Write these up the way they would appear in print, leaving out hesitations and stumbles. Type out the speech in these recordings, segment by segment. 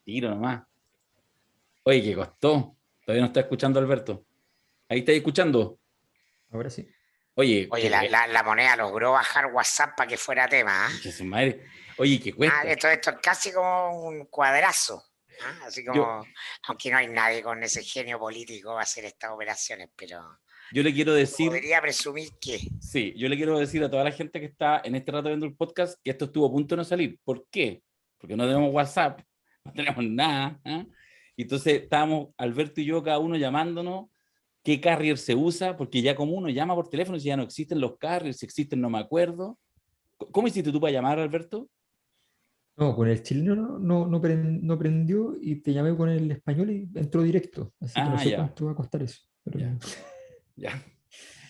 Tiro nomás. Oye, ¿qué costó? Todavía no está escuchando Alberto. Ahí está escuchando. Ahora sí. Oye, Oye, la moneda logró bajar WhatsApp para que fuera tema. concha su madre. Oye, ¿qué cuesta? Esto es casi como un cuadrazo. Así Yo, como, aunque no hay nadie con ese genio político va a hacer estas operaciones, pero yo le quiero decir, podría presumir que. sí, yo le quiero decir a toda la gente que está en este rato viendo el podcast que esto estuvo a punto de no salir. ¿Por qué? Porque no tenemos WhatsApp, no tenemos nada. ¿Eh? Y entonces estábamos Alberto y yo, cada uno llamándonos qué carrier se usa, porque ya como uno llama por teléfono, si ya no existen los carriers, si existen no me acuerdo. ¿Cómo hiciste tú para llamar, Alberto? No, con el chileno no prendió y te llamé con el español y entró directo. Así que no Ah, sé ya, cuánto va a costar eso. Pero ya, ya.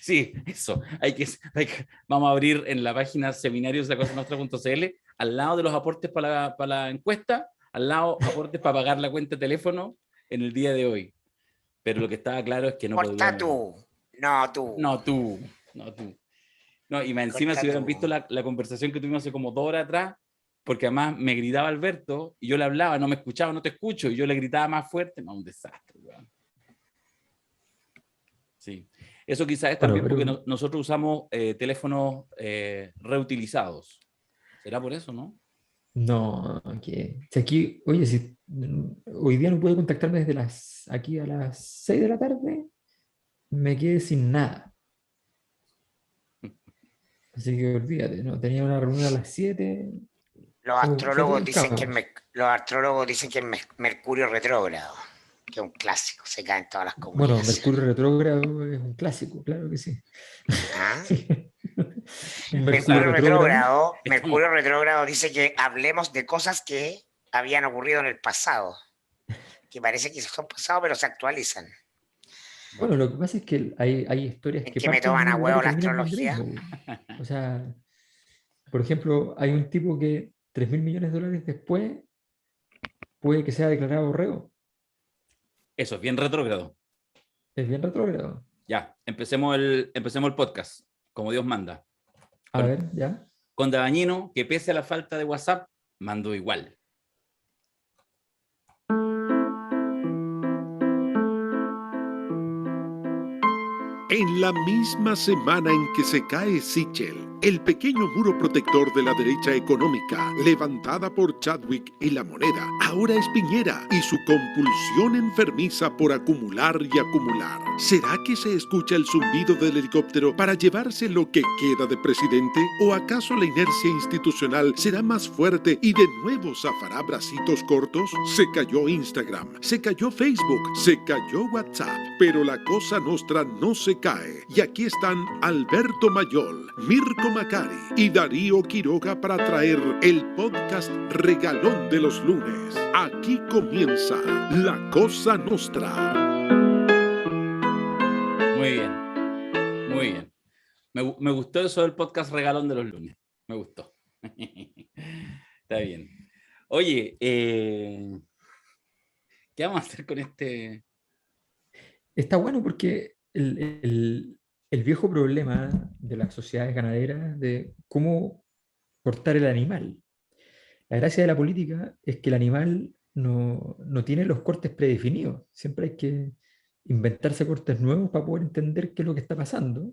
Sí, eso. Vamos a abrir en la página seminariosdecosanostra.cl, al lado de los aportes para la encuesta, al lado aportes para pagar la cuenta de teléfono en el día de hoy. Pero lo que estaba claro es que no Corta podíamos. tú, no tú, No tú, no tú. No, y más encima, si corta hubieran tú. visto la conversación que tuvimos hace como 2 horas atrás, porque además me gritaba Alberto y yo le hablaba, no me escuchaba, no te escucho, y yo le gritaba más fuerte, no, un desastre, weón. Sí. Eso quizás es bueno, también porque nosotros usamos teléfonos reutilizados. ¿Será por eso, no? no, que si aquí, oye, si hoy día no pude contactarme desde aquí a las 6 de la tarde, me quedé sin nada. Así que olvídate, ¿no? Tenía una reunión a las 7, fue todo un caos. Los astrólogos dicen que es Mercurio retrógrado, que es un clásico, se caen todas las Bueno, comunicaciones. Mercurio retrógrado es un clásico, claro que sí. ¿Ah? Un Mercurio retrógrado. Estamos, Mercurio retrógrado dice que hablemos de cosas que habían ocurrido en el pasado, que parece que son pasados pero se actualizan. Bueno, lo que pasa es que hay historias ¿En que qué me parten de toman un a lugar y huevo la terminan donde astrología? mismo. O sea, por ejemplo, hay un tipo que 3.000 millones de dólares después puede que sea declarado reo. eso, bien retrógrado. Es bien retrógrado. Ya, empecemos el podcast, como Dios manda. A Con, ver, ya. con Dabañino, que pese a la falta de WhatsApp, mandó igual. En la misma semana en que se cae Sichel, el pequeño muro protector de la derecha económica, levantada por Chadwick y La Moneda, ahora es Piñera y su compulsión enfermiza por acumular y acumular. ¿Será que se escucha el zumbido del helicóptero para llevarse lo que queda de presidente? ¿O acaso la inercia institucional será más fuerte y de nuevo zafará bracitos cortos? Se cayó Instagram, se cayó Facebook, se cayó WhatsApp, pero la Cosa Nostra no se cae. Y aquí están Alberto Mayol, Mirko Macari y Darío Quiroga para traer el podcast regalón de los lunes. Aquí comienza La Cosa Nostra. Muy bien, muy bien. Me gustó eso del podcast regalón de los lunes. Me gustó. Está bien. Oye, ¿qué vamos a hacer con este? Está bueno porque el viejo problema de las sociedades ganaderas de cómo cortar el animal. La gracia de la política es que el animal no tiene los cortes predefinidos. Siempre hay que inventarse cortes nuevos para poder entender qué es lo que está pasando.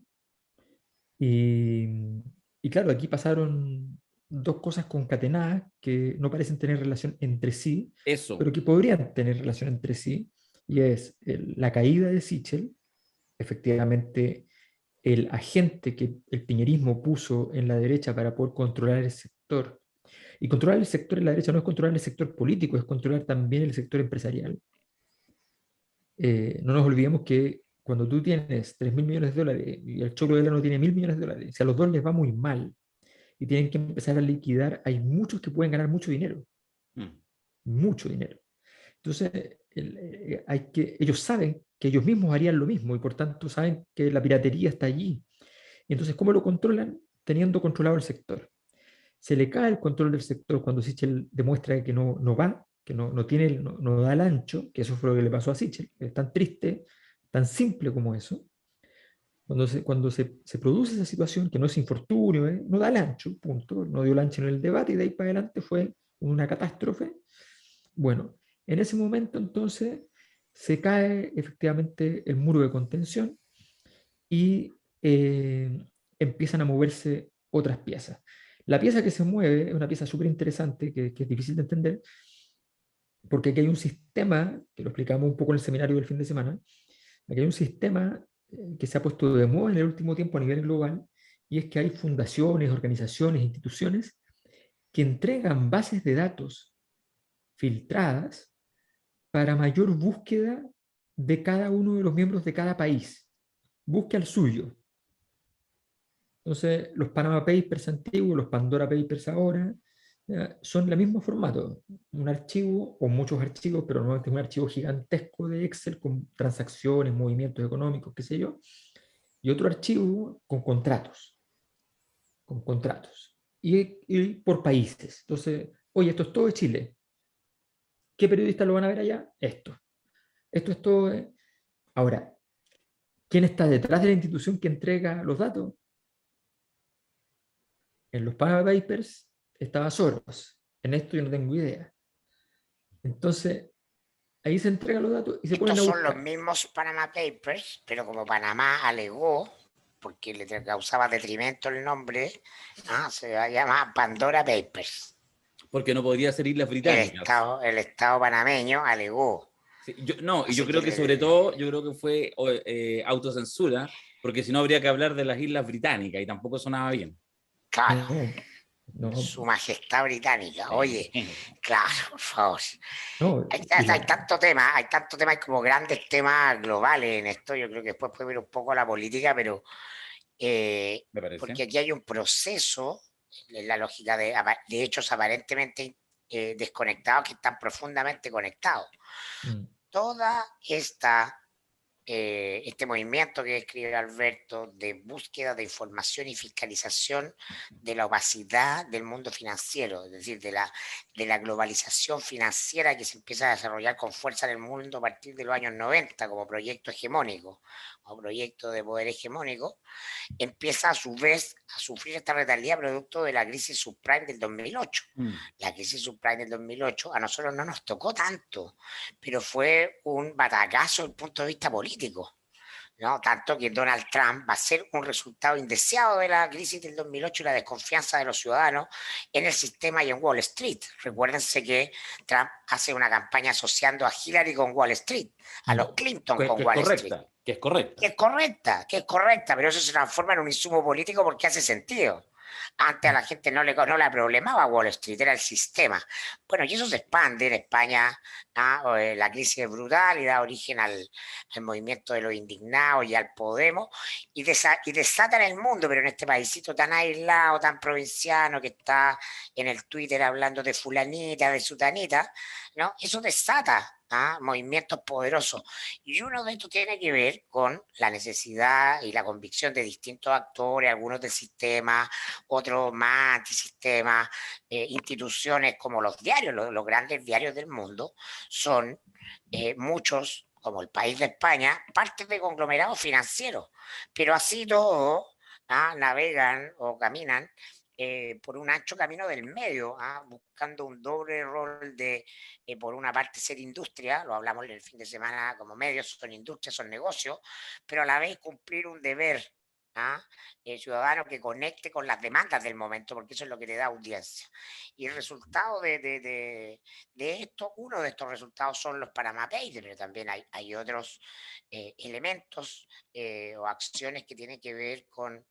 Y, y claro, aquí pasaron dos cosas concatenadas que no parecen tener relación entre sí, Eso. pero que podrían tener relación entre sí. Y es la caída de Sichel, efectivamente el agente que el piñerismo puso en la derecha para poder controlar el sector. Y controlar el sector en la derecha no es controlar el sector político, es controlar también el sector empresarial. No nos olvidemos que cuando tú tienes 3.000 millones de dólares y el Choclo de no tiene 1.000 millones de dólares, si a los dos les va muy mal y tienen que empezar a liquidar, hay muchos que pueden ganar mucho dinero, Mm. mucho dinero. Entonces, ellos saben que ellos mismos harían lo mismo y por tanto saben que la piratería está allí. Y entonces, ¿cómo lo controlan? Teniendo controlado el sector. Se le cae el control del sector cuando Sichel demuestra que no va, que no da el ancho, que eso fue lo que le pasó a Sichel. Es tan triste, tan simple como eso. Cuando se produce esa situación, que no es infortunio, no da el ancho, punto, no dio el ancho en el debate y de ahí para adelante fue una catástrofe. Bueno, En ese momento, entonces, se cae efectivamente el muro de contención y empiezan a moverse otras piezas. La pieza que se mueve es una pieza súper interesante que es difícil de entender, porque aquí hay un sistema, que lo explicamos un poco en el seminario del fin de semana, aquí hay un sistema que se ha puesto de moda en el último tiempo a nivel global, y es que hay fundaciones, organizaciones, instituciones que entregan bases de datos filtradas para mayor búsqueda de cada uno de los miembros de cada país. Busque al suyo. Entonces, los Panama Papers antiguos, los Pandora Papers ahora, son el mismo formato. Un archivo o muchos archivos, pero no es un archivo gigantesco de Excel con transacciones, movimientos económicos, qué sé yo, y otro archivo con contratos, y por países. Entonces, oye, esto es todo de Chile. ¿Qué periodistas lo van a ver allá? Esto es todo. Ahora, ¿quién está detrás de la institución que entrega los datos? En los Panama Papers estaba Soros. En esto yo no tengo idea. Entonces, ahí se entregan los datos y se ponen Estos a son los buscar. mismos Panama Papers, pero como Panamá alegó, porque le causaba detrimento el nombre, se va a llamar Pandora Papers. Porque no podría ser Islas Británicas. El Estado panameño alegó. Sí, no, y yo Así que creo que sobre todo, yo creo que fue autocensura, porque si no habría que hablar de las Islas Británicas y tampoco sonaba bien. claro, No, no, su majestad británica. Oye, Sí. claro, por favor. no. Hay tanto tema, hay como grandes temas globales en esto. Yo creo que después puede ver un poco la política, pero Me parece. porque aquí hay un proceso, en la lógica de hechos aparentemente desconectados que están profundamente conectados. Mm. Toda este movimiento que describe Alberto de búsqueda de información y fiscalización de la opacidad del mundo financiero, es decir, de la globalización financiera que se empieza a desarrollar con fuerza en el mundo a partir de los años 90 como proyecto hegemónico o proyecto de poder hegemónico, empieza a su vez a sufrir esta rentabilidad producto de la crisis subprime del 2008. La crisis subprime del 2008 a nosotros no nos tocó tanto, pero fue un batacazo desde el punto de vista político, ¿no? Tanto que Donald Trump va a ser un resultado indeseado de la crisis del 2008 y la desconfianza de los ciudadanos en el sistema y en Wall Street. Recuérdense que Trump hace una campaña asociando a Hillary con Wall Street, a los Clinton con Que es Wall Street. correcta, que es correcta. Que es correcta, pero eso se transforma en un insumo político porque hace sentido. Antes a la gente no la problemaba Wall Street, era el sistema. Bueno, y eso se expande en España. La crisis es brutal y da origen al movimiento de los indignados y al Podemos y desata en el mundo, pero en este paísito tan aislado, tan provinciano que está en el Twitter hablando de fulanita, de sutanita, ¿no? Eso desata movimientos poderosos. Y uno de estos tiene que ver con la necesidad y la convicción de distintos actores, algunos del sistema, otros más antisistema, instituciones como los diarios, los grandes diarios del mundo, son muchos, como el País de España, parte de conglomerados financieros. Pero así todos navegan o caminan por un ancho camino del medio, buscando un doble rol de, por una parte, ser industria, lo hablamos el fin de semana como medios, son industrias, son negocios, pero a la vez cumplir un deber ciudadano que conecte con las demandas del momento, porque eso es lo que le da audiencia. Y el resultado de esto, uno de estos resultados son los Panama Papers, pero también hay otros elementos o acciones que tienen que ver con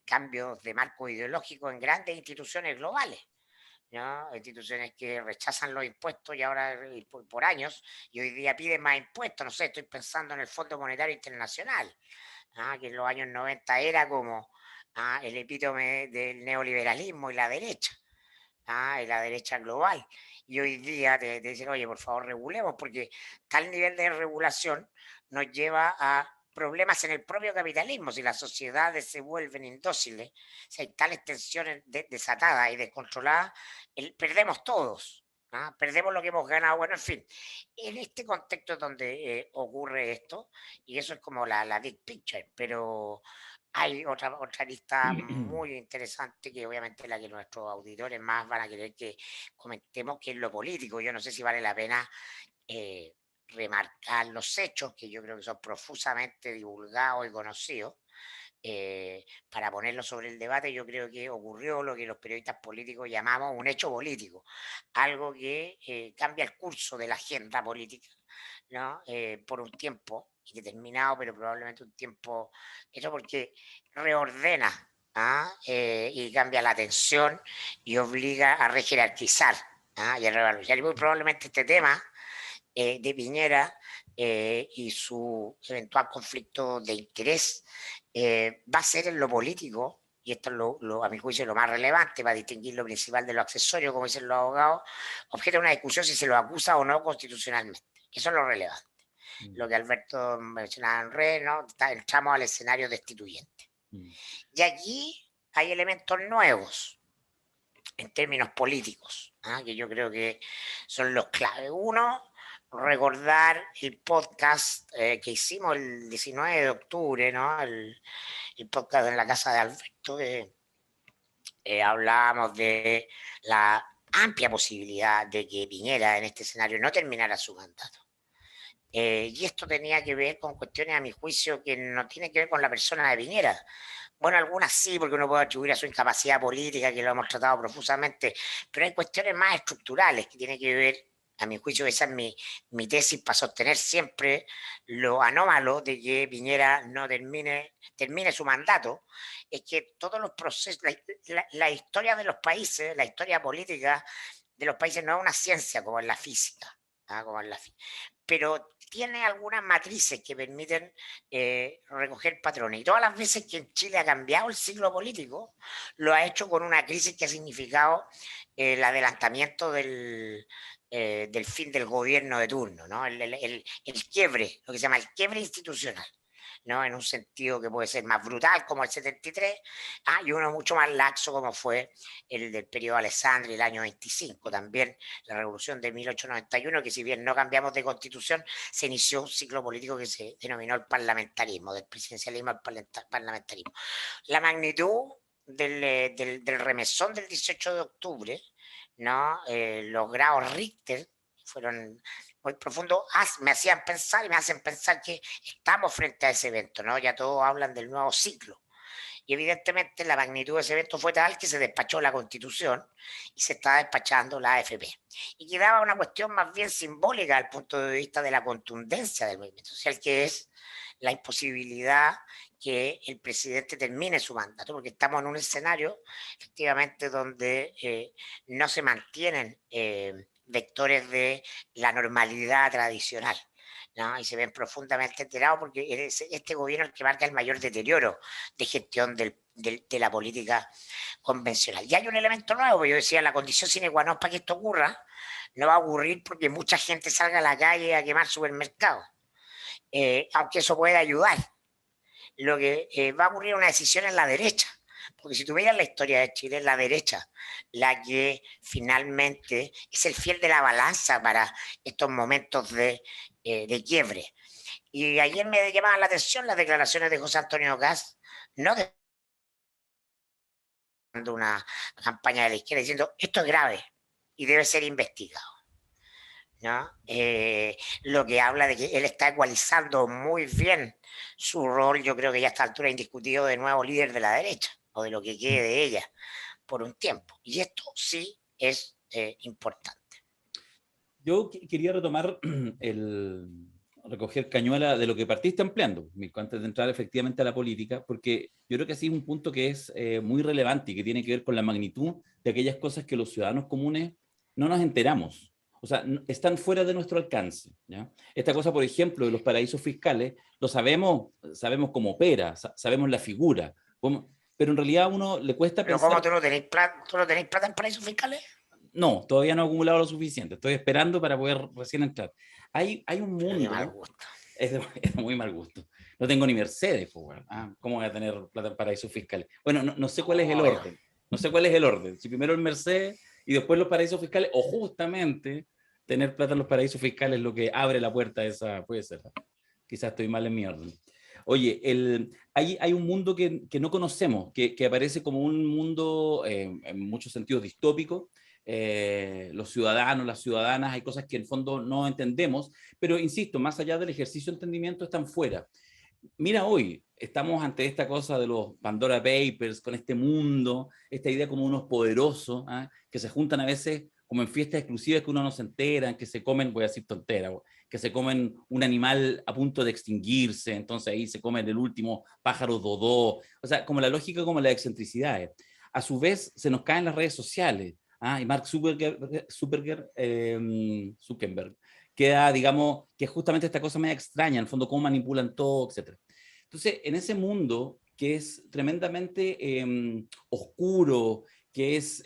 cambios de marco ideológico en grandes instituciones globales, ¿no? Instituciones que rechazan los impuestos y ahora por años y hoy día piden más impuestos. No sé, estoy pensando en el Fondo Monetario Internacional, que en los años 90 era como el epítome del neoliberalismo y la derecha global. Y hoy día te dicen, oye, por favor, regulemos, porque tal nivel de regulación nos lleva a problemas en el propio capitalismo. Si las sociedades se vuelven indóciles, si hay tales tensiones desatadas y descontroladas, perdemos todos. Perdemos lo que hemos ganado. Bueno, en fin, en este contexto es donde ocurre esto, y eso es como la big picture, pero Hay otra lista muy interesante que obviamente la que nuestros auditores más van a querer que comentemos, que es lo político. Yo no sé si vale la pena remarcar los hechos, que yo creo que son profusamente divulgados y conocidos, para ponerlo sobre el debate. Yo creo que ocurrió lo que los periodistas políticos llamamos un hecho político, algo que cambia el curso de la agenda política, ¿no? Por un tiempo indeterminado, pero probablemente un tiempo, eso porque reordena, y cambia la atención y obliga a rejerarquizar, y a revalorizar. Y muy probablemente este tema de Piñera y su eventual conflicto de interés va a ser en lo político, y esto es a mi juicio lo más relevante para distinguir lo principal de lo accesorio, como dicen los abogados, objeto de una discusión si se lo acusa o no constitucionalmente. Eso es lo relevante. Lo que Alberto mencionaba en red, ¿no? Entramos al escenario destituyente. Y aquí hay elementos nuevos en términos políticos, que yo creo que son los clave. Uno, recordar el podcast que hicimos el 19 de octubre, ¿no? El podcast en la casa de Alberto, que hablábamos de la amplia posibilidad de que Piñera en este escenario no terminara su mandato. Y esto tenía que ver con cuestiones, a mi juicio, que no tienen que ver con la persona de Piñera. Bueno, algunas sí, porque uno puede atribuir a su incapacidad política, que lo hemos tratado profusamente, pero hay cuestiones más estructurales que tienen que ver, a mi juicio, esa es mi tesis para sostener siempre lo anómalo de que Piñera no termine su mandato, es que todos los procesos, la historia de los países, la historia política de los países no es una ciencia como en la física, pero tiene algunas matrices que permiten recoger patrones. Y todas las veces que en Chile ha cambiado el ciclo político, lo ha hecho con una crisis que ha significado el adelantamiento del fin del gobierno de turno, ¿no? El quiebre, lo que se llama el quiebre institucional, ¿no? En un sentido que puede ser más brutal, como el 73, y uno mucho más laxo, como fue el del periodo Alessandri, el año 25. También la revolución de 1891, que si bien no cambiamos de constitución, se inició un ciclo político que se denominó el parlamentarismo, del presidencialismo al parlamentarismo. La magnitud del remesón del 18 de octubre, ¿no? Los grados Richter fueron muy profundos, me hacían pensar y me hacen pensar que estamos frente a ese evento, ¿no? Ya todos hablan del nuevo ciclo. Y evidentemente la magnitud de ese evento fue tal que se despachó la Constitución y se está despachando la AFP. Y quedaba una cuestión más bien simbólica desde el punto de vista de la contundencia del movimiento social, que es la imposibilidad que el presidente termine su mandato, porque estamos en un escenario efectivamente donde no se mantienen vectores de la normalidad tradicional, ¿no? Y se ven profundamente enterados porque es este gobierno el que marca el mayor deterioro de gestión de la política convencional. Y hay un elemento nuevo, yo decía, la condición sine qua non para que esto ocurra, no va a ocurrir porque mucha gente salga a la calle a quemar supermercados, aunque eso puede ayudar. Lo que va a ocurrir una decisión en la derecha, porque si tú miras la historia de Chile, es la derecha la que finalmente es el fiel de la balanza para estos momentos de quiebre. Y ayer me llamaban la atención las declaraciones de José Antonio Kast, no de una campaña de la izquierda diciendo esto es grave y debe ser investigado, ¿no? Lo que habla de que él está ecualizando muy bien su rol, yo creo que ya a esta altura indiscutido, de nuevo líder de la derecha, o de lo que quede de ella por un tiempo. Y esto sí es importante. Yo quería retomar recoger cañuela de lo que partiste ampliando, antes de entrar efectivamente a la política, porque yo creo que sí es un punto que es muy relevante y que tiene que ver con la magnitud de aquellas cosas que los ciudadanos comunes no nos enteramos. O sea, están fuera de nuestro alcance, ¿ya? Esta cosa, por ejemplo, de los paraísos fiscales, lo sabemos cómo opera, sabemos la figura, pero en realidad a uno le cuesta ¿Pero pensar... cómo tú no tenéis plata en paraísos fiscales? No, todavía no he acumulado lo suficiente. Estoy esperando para poder recién entrar. Hay un mundo... De mal gusto. Es de muy mal gusto. No tengo ni Mercedes, pues, ¿cómo voy a tener plata en paraísos fiscales? Bueno, no sé cuál es el orden. No sé cuál es el orden. Si primero el Mercedes y después los paraísos fiscales, o justamente tener plata en los paraísos fiscales es lo que abre la puerta a esa... Puede ser. Quizás estoy mal en mi orden. Oye, hay un mundo que no conocemos, que aparece como un mundo en muchos sentidos distópico. Los ciudadanos, las ciudadanas, hay cosas que en el fondo no entendemos, pero insisto, más allá del ejercicio de entendimiento están fuera. Mira, hoy estamos ante esta cosa de los Pandora Papers, con este mundo, esta idea como unos poderosos, ¿ah? Que se juntan a veces como en fiestas exclusivas que uno no se entera, que se comen, voy a decir tontera, que se comen un animal a punto de extinguirse, entonces ahí se comen el último pájaro dodó, o sea, como la lógica, como las excentricidades. A su vez, se nos caen las redes sociales, ¿ah? Y Mark Zuckerberg queda, digamos, que es justamente esta cosa media extraña, en el fondo, cómo manipulan todo, etc. Entonces, en ese mundo que es tremendamente oscuro, que es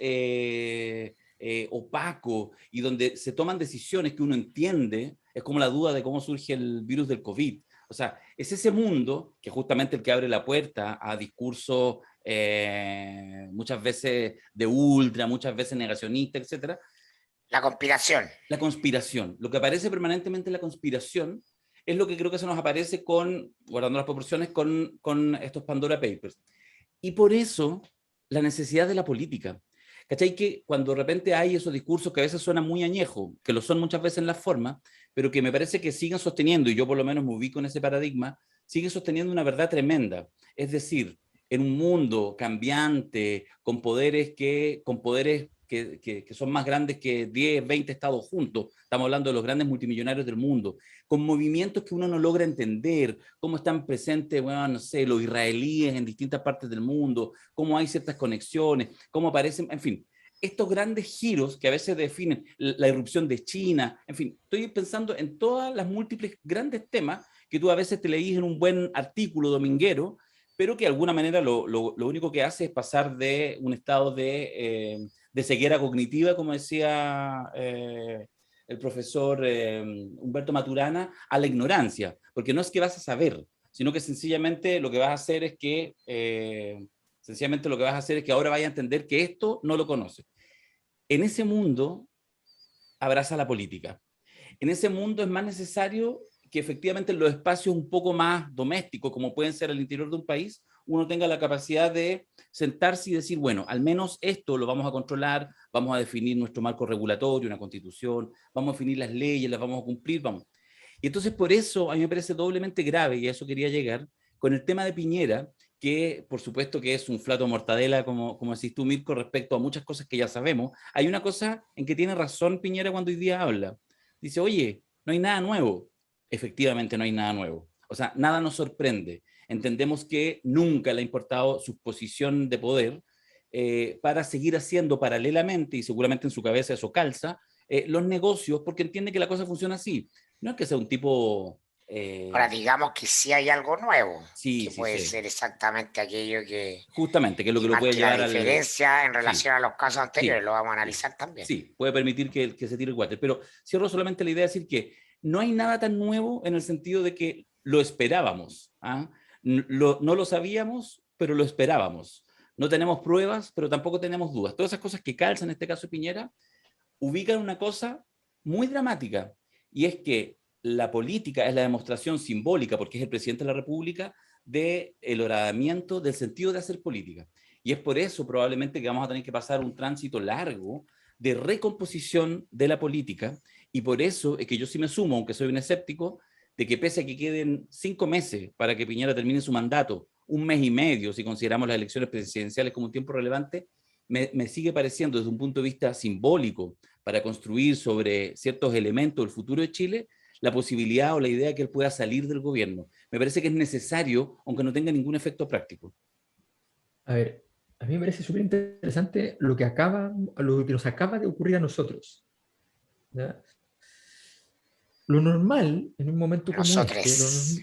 opaco y donde se toman decisiones que uno entiende, es como la duda de cómo surge el virus del COVID. O sea, es ese mundo que justamente el que abre la puerta a discursos muchas veces de ultra, muchas veces negacionistas, etcétera. La conspiración. La conspiración. Lo que aparece permanentemente en la conspiración es lo que creo que se nos aparece con, guardando las proporciones, con estos Pandora Papers. Y por eso la necesidad de la política. ¿Cachai? Que cuando de repente hay esos discursos que a veces suenan muy añejos, que lo son muchas veces en la forma, pero que me parece que siguen sosteniendo, y yo por lo menos me ubico en ese paradigma, siguen sosteniendo una verdad tremenda. Es decir, en un mundo cambiante, con poderes que son más grandes que 10, 20 estados juntos, estamos hablando de los grandes multimillonarios del mundo, con movimientos que uno no logra entender, cómo están presentes, bueno, no sé, los israelíes en distintas partes del mundo, cómo hay ciertas conexiones, cómo aparecen, en fin, estos grandes giros que a veces definen la irrupción de China, en fin, estoy pensando en todas las múltiples grandes temas que tú a veces te leís en un buen artículo dominguero, pero que de alguna manera lo único que hace es pasar de un estado de ceguera cognitiva, como decía el profesor Humberto Maturana, a la ignorancia, porque no es que vas a saber, sino que sencillamente lo que vas a hacer es que ahora vaya a entender que esto no lo conoce. En ese mundo abraza la política. En ese mundo es más necesario que efectivamente en los espacios un poco más domésticos, como pueden ser al interior de un país, uno tenga la capacidad de sentarse y decir, bueno, al menos esto lo vamos a controlar, vamos a definir nuestro marco regulatorio, una constitución, vamos a definir las leyes, las vamos a cumplir, vamos. Y entonces por eso a mí me parece doblemente grave, y a eso quería llegar, con el tema de Piñera, que por supuesto que es un flato de mortadela, como decís tú, Mirko, respecto a muchas cosas que ya sabemos. Hay una cosa en que tiene razón Piñera cuando hoy día habla. Dice, oye, no hay nada nuevo. Efectivamente no hay nada nuevo. O sea, nada nos sorprende. Entendemos que nunca le ha importado su posición de poder para seguir haciendo paralelamente, y seguramente en su cabeza eso calza, los negocios, porque entiende que la cosa funciona así. No es que sea un tipo... Ahora, digamos que sí hay algo nuevo, sí, que sí, puede sí. ser exactamente aquello que Justamente, que es lo que lo puede marque la llevar al... diferencia en relación Sí, a los casos anteriores, sí, lo vamos a sí. analizar también. Sí, puede permitir que se tire el water. Pero cierro solamente la idea de decir que no hay nada tan nuevo en el sentido de que lo esperábamos. ¿Ah? No lo sabíamos, pero lo esperábamos. No tenemos pruebas, pero tampoco tenemos dudas. Todas esas cosas que calzan, en este caso Piñera, ubican una cosa muy dramática, y es que la política es la demostración simbólica, porque es el presidente de la República, del horadamiento del sentido de hacer política. Y es por eso probablemente que vamos a tener que pasar un tránsito largo de recomposición de la política, y por eso es que yo sí me sumo, aunque soy un escéptico, de que pese a que queden 5 meses para que Piñera termine su mandato, un mes y medio, si consideramos las elecciones presidenciales como un tiempo relevante, me sigue pareciendo desde un punto de vista simbólico, para construir sobre ciertos elementos del futuro de Chile, la posibilidad o la idea de que él pueda salir del gobierno. Me parece que es necesario, aunque no tenga ningún efecto práctico. A ver, a mí me parece súper interesante lo que nos acaba de ocurrir a nosotros. ¿Ya? Lo normal en un momento como este, Nosotros.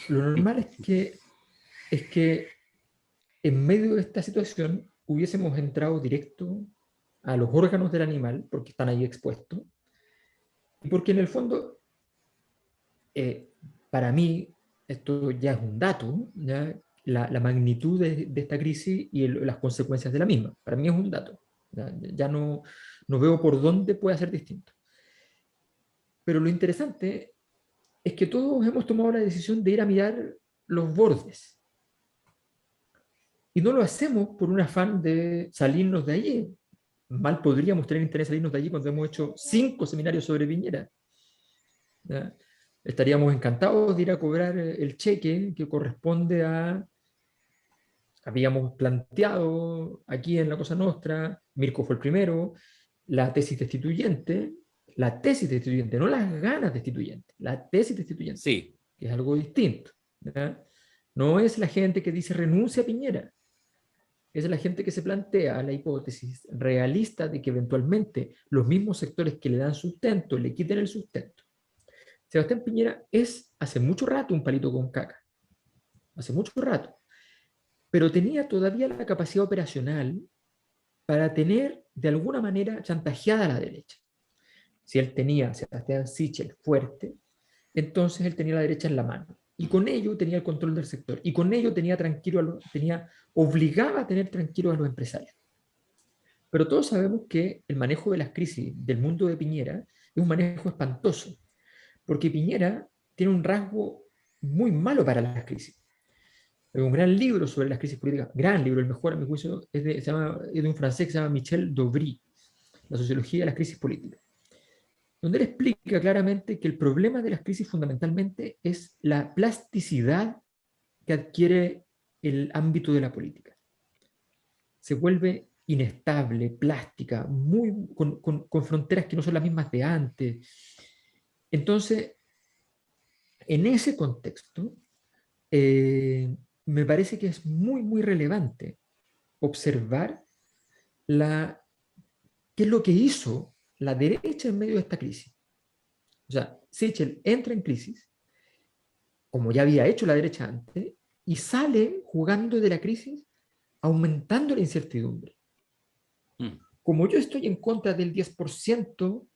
lo normal es que en medio de esta situación hubiésemos entrado directo a los órganos del animal, porque están ahí expuestos, y porque en el fondo, para mí, esto ya es un dato, ¿ya? La magnitud de esta crisis y las consecuencias de la misma. Para mí es un dato. Ya no veo por dónde puede ser distinto. Pero lo interesante es que todos hemos tomado la decisión de ir a mirar los bordes. Y no lo hacemos por un afán de salirnos de allí. Mal podríamos tener interés en salirnos de allí cuando hemos hecho 5 seminarios sobre Piñera. ¿Ya? Estaríamos encantados de ir a cobrar el cheque que corresponde a... Habíamos planteado aquí en la Cosa Nostra, Mirko fue el primero, la tesis destituyente, no las ganas destituyentes, la tesis destituyente, Sí, que es algo distinto. ¿Ya? No es la gente que dice renuncia a Piñera, es la gente que se plantea la hipótesis realista de que eventualmente los mismos sectores que le dan sustento le quiten el sustento. Sebastián Piñera es hace mucho rato un palito con caca, hace mucho rato, pero tenía todavía la capacidad operacional para tener de alguna manera chantajeada a la derecha. Si él tenía a Sebastián Sichel fuerte, entonces él tenía la derecha en la mano. Y con ello tenía el control del sector. Y con ello obligaba a tener tranquilos a los empresarios. Pero todos sabemos que el manejo de las crisis del mundo de Piñera es un manejo espantoso. Porque Piñera tiene un rasgo muy malo para las crisis. Hay un gran libro sobre las crisis políticas, gran libro, el mejor a mi juicio, es de un francés que se llama Michel Dobry, La sociología de las crisis políticas, donde él explica claramente que el problema de las crisis fundamentalmente es la plasticidad que adquiere el ámbito de la política. Se vuelve inestable, plástica, con fronteras que no son las mismas de antes. Entonces, en ese contexto, me parece que es muy, muy relevante observar qué es lo que hizo la derecha en medio de esta crisis. O sea, Sichel entra en crisis, como ya había hecho la derecha antes, y sale jugando de la crisis, aumentando la incertidumbre. Como yo estoy en contra del 10%,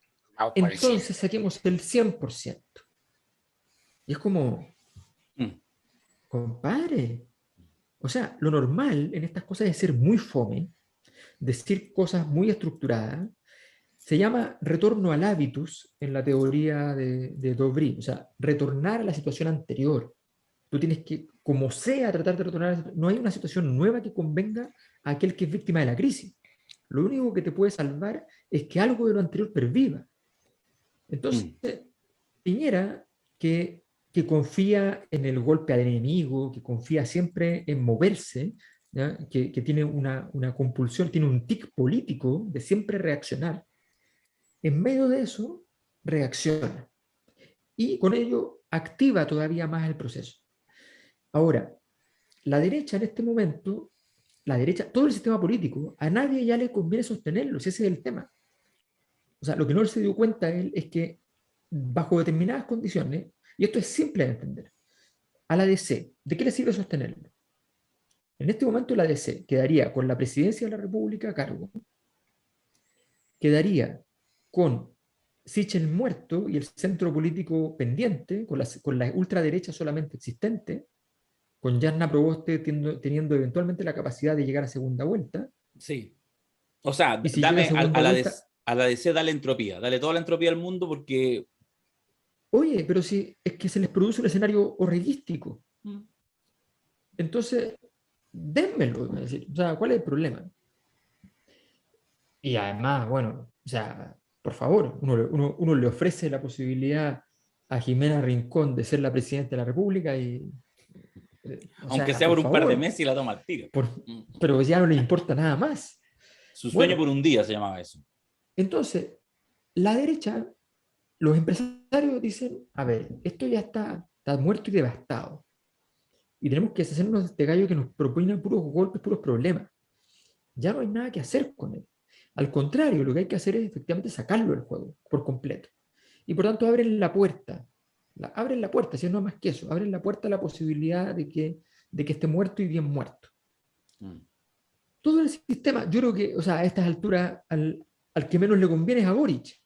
entonces saquemos el 100%. Y es como, compadre, o sea, lo normal en estas cosas es ser muy fome, decir cosas muy estructuradas. Se llama retorno al hábitus en la teoría de Dobry, o sea, retornar a la situación anterior. Tú tienes que, como sea, tratar de retornar. No hay una situación nueva que convenga a aquel que es víctima de la crisis. Lo único que te puede salvar es que algo de lo anterior perviva. Entonces, Piñera, que confía en el golpe al enemigo, que confía siempre en moverse, que tiene una compulsión, tiene un tic político de siempre reaccionar, en medio de eso reacciona y con ello activa todavía más el proceso. Ahora, la derecha en este momento, todo el sistema político, a nadie ya le conviene sostenerlo, si ese es el tema. O sea, lo que no se dio cuenta él es que bajo determinadas condiciones, y esto es simple de entender, a la DC, ¿de qué le sirve sostenerlo? En este momento la DC quedaría con la presidencia de la República a cargo, quedaría con Sichel muerto y el centro político pendiente, con la ultraderecha solamente existente, con Jasna Proboste teniendo eventualmente la capacidad de llegar a segunda vuelta. Sí. O sea, y si dame vuelta, a la DC, dale entropía, dale toda la entropía al mundo porque... Oye, pero si es que se les produce un escenario horrorístico. Entonces, dénmelo. Es decir, o sea, ¿cuál es el problema? Y además, bueno, o sea, por favor, uno le ofrece la posibilidad a Jimena Rincón de ser la presidenta de la República y... Aunque sea por un par de meses y la toma al tiro. Pero ya no le importa nada más. Su sueño por un día se llamaba eso. Entonces, la derecha, los empresarios dicen, a ver, esto ya está muerto y devastado. Y tenemos que deshacernos de este gallo que nos propone puros golpes, puros problemas. Ya no hay nada que hacer con él. Al contrario, lo que hay que hacer es efectivamente sacarlo del juego por completo. Y por tanto abren la puerta. Abren la puerta, si no más que eso. Abren la puerta a la posibilidad de que esté muerto y bien muerto. Todo el sistema, yo creo que, o sea, a estas alturas, al que menos le conviene es a Boric.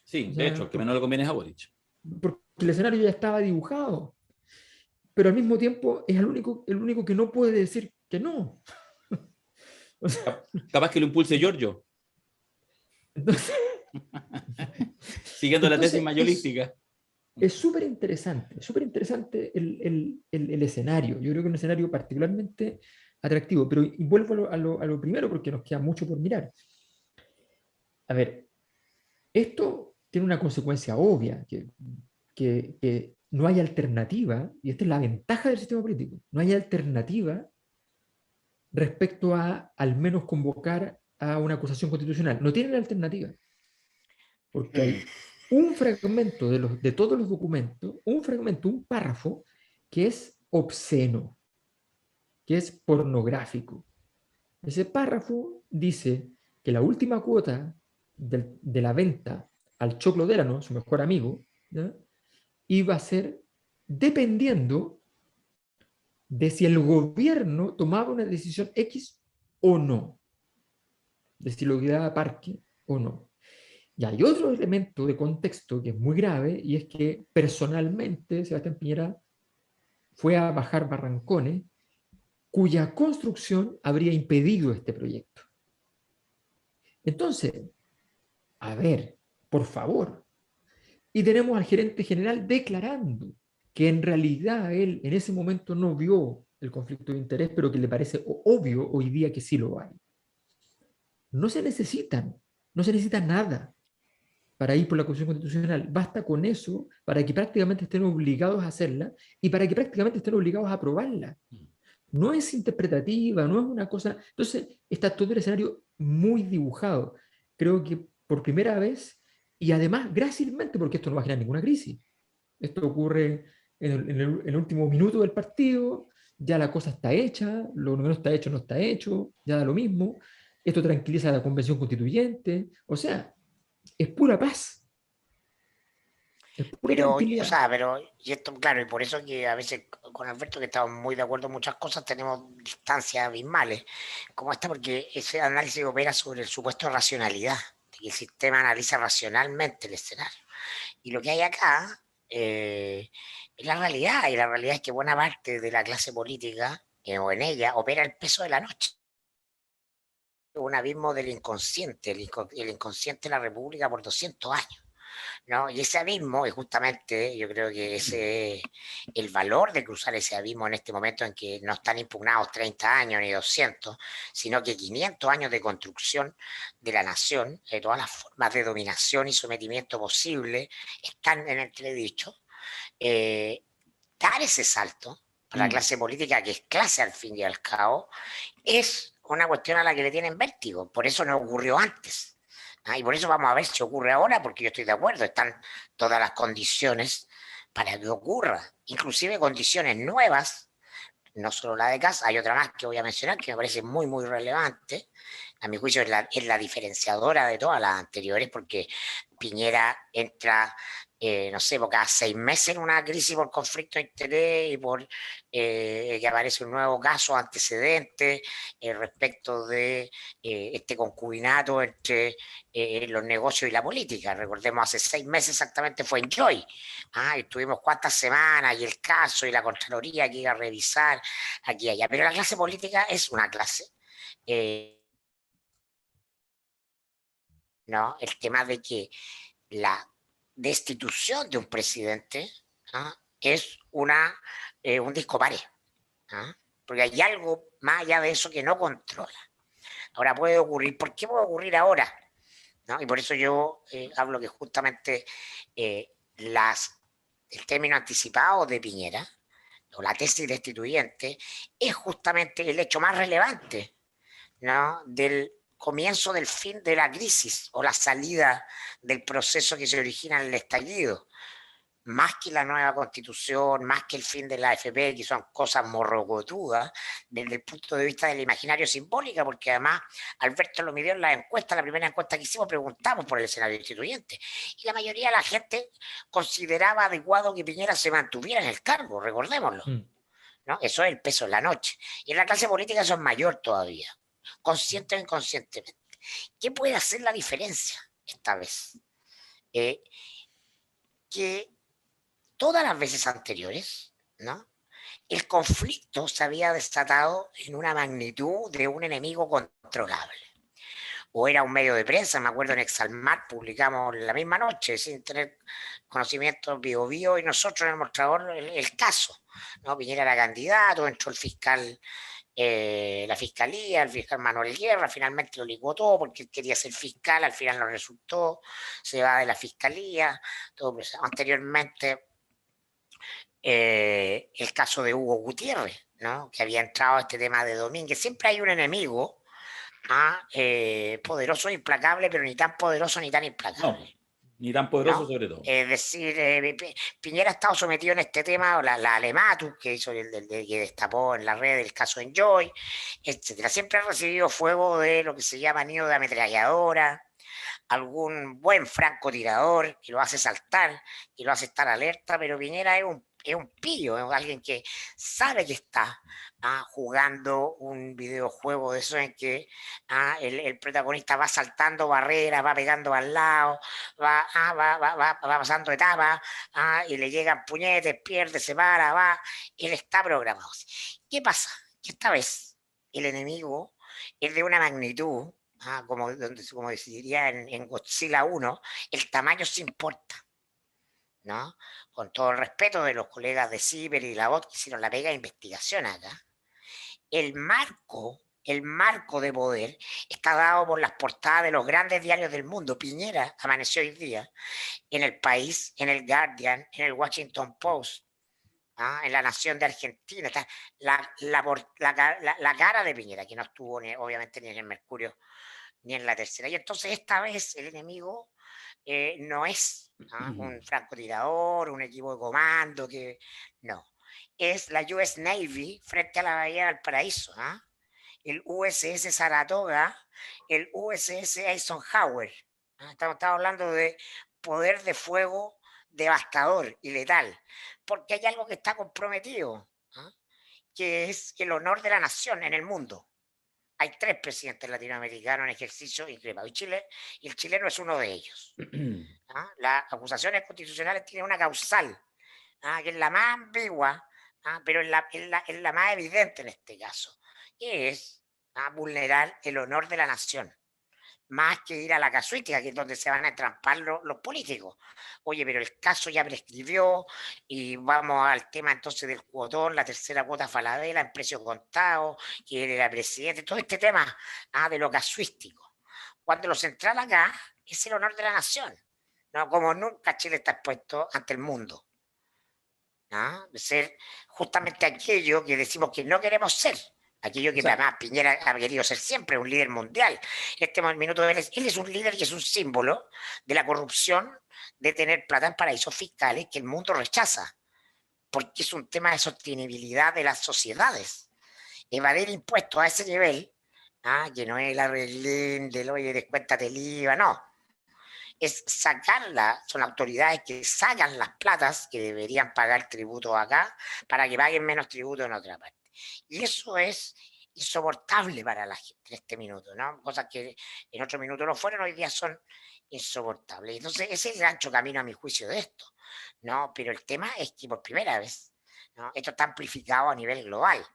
Sí, o sea, de hecho, al que menos le conviene es a Boric. Porque el escenario ya estaba dibujado. Pero al mismo tiempo es el único que no puede decir que no. O sea, capaz que lo impulse Giorgio. Entonces, siguiendo la tesis mayolística. Es súper interesante el escenario. Yo creo que es un escenario particularmente atractivo, pero y vuelvo a lo primero porque nos queda mucho por mirar. A ver, esto tiene una consecuencia obvia, que no hay alternativa, y esta es la ventaja del sistema político, no hay alternativa respecto a al menos convocar a una acusación constitucional. No tienen alternativa, porque hay un fragmento de todos los documentos, un fragmento, un párrafo, que es obsceno, que es pornográfico. Ese párrafo dice que la última cuota de la venta al Choclo Delano, su mejor amigo, ¿ya?, iba a ser dependiendo de si el gobierno tomaba una decisión X o no, de si lo quedaba parque o no. Y hay otro elemento de contexto que es muy grave, y es que personalmente Sebastián Piñera fue a bajar barrancones cuya construcción habría impedido este proyecto. Entonces, a ver, por favor. Y tenemos al gerente general declarando que en realidad él en ese momento no vio el conflicto de interés, pero que le parece obvio hoy día que sí lo hay. No se necesita nada para ir por la Constitución Constitucional. Basta con eso para que prácticamente estén obligados a hacerla y para que prácticamente estén obligados a aprobarla. No es interpretativa, no es una cosa. Entonces, está todo el escenario muy dibujado. Creo que por primera vez, y además grácilmente, porque esto no va a generar ninguna crisis. Esto ocurre en el último minuto del partido, ya la cosa está hecha, lo que no está hecho no está hecho, ya da lo mismo. Esto tranquiliza a la convención constituyente. O sea, es pura paz, es pura Pero, o tranquilidad. sea, y esto, claro, y por eso que a veces con Alberto, que estamos muy de acuerdo en muchas cosas, tenemos distancias abismales, como esta, porque ese análisis opera sobre el supuesto de racionalidad, de que el sistema analiza racionalmente el escenario. Y lo que hay acá es la realidad, y la realidad es que buena parte de la clase política, o en ella, opera el peso de la noche. Un abismo del inconsciente, el inconsciente de la República por 200 años. ¿No? Y ese abismo es justamente, yo creo que ese es el valor de cruzar ese abismo en este momento en que no están impugnados 30 años ni 200, sino que 500 años de construcción de la nación, de todas las formas de dominación y sometimiento posible, están en entredicho. Dar ese salto para la clase política, que es clase al fin y al cabo, es una cuestión a la que le tienen vértigo. Por eso no ocurrió antes. Y por eso vamos a ver si ocurre ahora, porque yo estoy de acuerdo, están todas las condiciones para que ocurra, inclusive condiciones nuevas, no solo la de casa, hay otra más que voy a mencionar que me parece muy, muy relevante, a mi juicio es la diferenciadora de todas las anteriores, porque Piñera entra, no sé, por cada 6 meses en una crisis por conflicto de interés y por que aparece un nuevo caso antecedente respecto de este concubinato entre los negocios y la política. Recordemos, hace 6 meses exactamente fue en Joy. Estuvimos cuántas semanas y el caso y la Contraloría que iba a revisar aquí y allá. Pero la clase política es una clase. ¿No? El tema de que la destitución de un presidente es un dispare, porque hay algo más allá de eso que no controla. Ahora puede ocurrir. ¿Por qué puede ocurrir ahora? ¿No? Y por eso yo hablo que justamente el término anticipado de Piñera, o la tesis destituyente, es justamente el hecho más relevante, ¿no?, del comienzo del fin de la crisis o la salida del proceso que se origina en el estallido, más que la nueva constitución, más que el fin de la AFP, que son cosas morrocotudas desde el punto de vista del imaginario simbólico, porque además Alberto lo midió en la encuesta, la primera encuesta que hicimos, preguntamos por el escenario instituyente, y la mayoría de la gente consideraba adecuado que Piñera se mantuviera en el cargo, recordémoslo, ¿no? Eso es el peso de la noche, y en la clase política eso es mayor todavía, consciente o inconscientemente. ¿Qué puede hacer la diferencia esta vez? Que todas las veces anteriores, ¿no?, el conflicto se había desatado en una magnitud de un enemigo controlable. o era un medio de prensa, me acuerdo en Exalmar publicamos la misma noche, sin tener conocimiento Bio y nosotros en el mostrador el caso, ¿no? Piñera era candidato, entró el fiscal, la fiscalía, el fiscal Manuel Guerra, finalmente lo licuó todo porque él quería ser fiscal, al final no resultó, se va de la fiscalía, todo eso. Anteriormente el caso de Hugo Gutiérrez, ¿no? Que había entrado a este tema de Domínguez. Siempre hay un enemigo poderoso e implacable, pero ni tan poderoso ni tan implacable. No, ni tan poderoso, ¿no? sobre todo. Es decir, Piñera ha estado sometido en este tema, la Alematus, que hizo que destapó en la red el caso Enjoy, etcétera. Siempre ha recibido fuego de lo que se llama nido de ametralladora, algún buen francotirador que lo hace saltar, que lo hace estar alerta, pero Piñera es un pillo, es alguien que sabe que está jugando un videojuego de eso en que el protagonista va saltando barreras, va pegando al lado, va pasando etapas y le llegan puñetes, pierde, se para, va, él está programado. ¿Qué pasa? Que esta vez el enemigo es de una magnitud, como decidiría en Godzilla 1, el tamaño se importa, ¿no? Con todo el respeto de los colegas de Ciber y la VOT que hicieron la pega de investigación acá, el marco de poder está dado por las portadas de los grandes diarios del mundo. Piñera amaneció hoy día en El País, en El Guardian, en el Washington Post, en La Nación de Argentina. Está la cara de Piñera, que no estuvo obviamente ni en el Mercurio ni en La Tercera. Y entonces esta vez el enemigo no es un francotirador, un equipo de comando, que no. Es la US Navy frente a la Bahía de Valparaíso, el USS Saratoga, el USS Eisenhower. Estamos hablando de poder de fuego devastador y letal, porque hay algo que está comprometido, que es el honor de la nación en el mundo. Hay 3 presidentes latinoamericanos en ejercicio increíble. Y el chileno es uno de ellos. Las acusaciones constitucionales tienen una causal, que es la más ambigua, pero es la más evidente en este caso, que es vulnerar el honor de la nación, más que ir a la casuística, que es donde se van a entrampar los políticos. Oye, pero el caso ya prescribió y vamos al tema entonces del cuotón, la tercera cuota Falabella en precio contado, que era presidente, todo este tema de lo casuístico. Cuando lo central acá es el honor de la nación, ¿no? Como nunca Chile está expuesto ante el mundo, de ser justamente aquello que decimos que no queremos ser. Aquello que además Piñera ha querido ser siempre, un líder mundial. En este minuto él es un líder y es un símbolo de la corrupción, de tener plata en paraísos fiscales que el mundo rechaza, porque es un tema de sostenibilidad de las sociedades. Evadir impuestos a ese nivel, que no es el arreglín del oye, descuéntate el IVA, no. Es sacarla, son autoridades que sacan las platas que deberían pagar tributo acá para que paguen menos tributo en otra parte. Y eso es insoportable para la gente en este minuto, ¿no? Cosas que en otro minuto no fueron, hoy día son insoportables. Entonces, ese es el ancho camino a mi juicio de esto, ¿no? Pero el tema es que por primera vez, ¿no? Esto está amplificado a nivel global.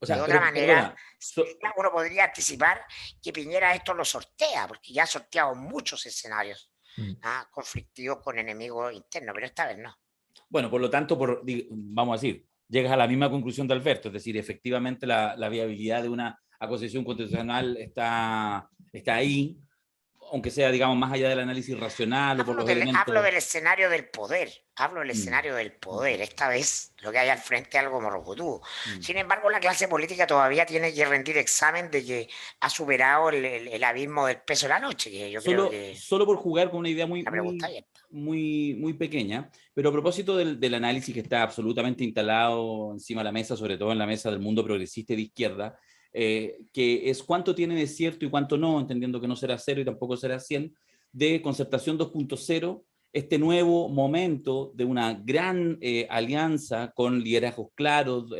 O sea, de otra manera, perdona, uno podría anticipar que Piñera esto lo sortea, porque ya ha sorteado muchos escenarios conflictivos con enemigos internos, pero esta vez no. bueno, por lo tanto, vamos a decir, llegas a la misma conclusión de Alberto, es decir, efectivamente la viabilidad de una acusación constitucional está ahí, aunque sea, digamos, más allá del análisis racional o por los elementos... Hablo del escenario del poder, escenario del poder. Esta vez lo que hay al frente es algo morrocotudo. Sin embargo, la clase política todavía tiene que rendir examen de que ha superado el abismo del peso de la noche. Que yo creo que solo por jugar con una idea muy pequeña, pero a propósito del análisis que está absolutamente instalado encima de la mesa, sobre todo en la mesa del mundo progresista y de izquierda, que es cuánto tiene de cierto y cuánto no, entendiendo que no será 0 y tampoco será 100, de Concertación 2.0, este nuevo momento de una gran alianza con liderazgos claros,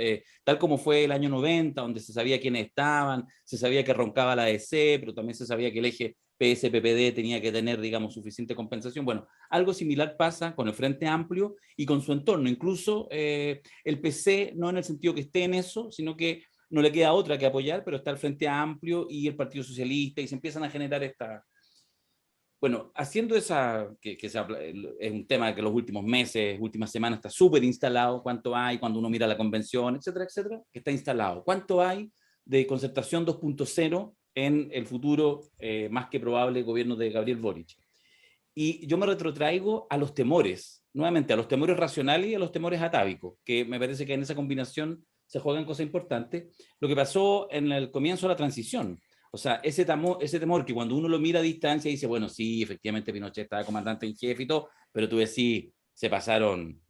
tal como fue el año 90, donde se sabía quiénes estaban, se sabía que roncaba la DC, pero también se sabía que el eje PS-PPD tenía que tener, digamos, suficiente compensación. Bueno, algo similar pasa con el Frente Amplio y con su entorno, incluso el PC, no en el sentido que esté en eso, sino que no le queda otra que apoyar, pero está el Frente Amplio y el Partido Socialista, y se empiezan a generar esta... Bueno, haciendo esa, es un tema que los últimos meses, últimas semanas está súper instalado, cuánto hay cuando uno mira la convención, etcétera, etcétera, que está instalado. ¿Cuánto hay de concertación 2.0 en el futuro más que probable gobierno de Gabriel Boric? Y yo me retrotraigo a los temores, nuevamente a los temores racionales y a los temores atávicos, que me parece que en esa combinación se juegan cosas importantes. Lo que pasó en el comienzo de la transición, o sea, ese temor que cuando uno lo mira a distancia dice, bueno, sí, efectivamente Pinochet estaba comandante en jefe y todo, pero tú decís, se pasaron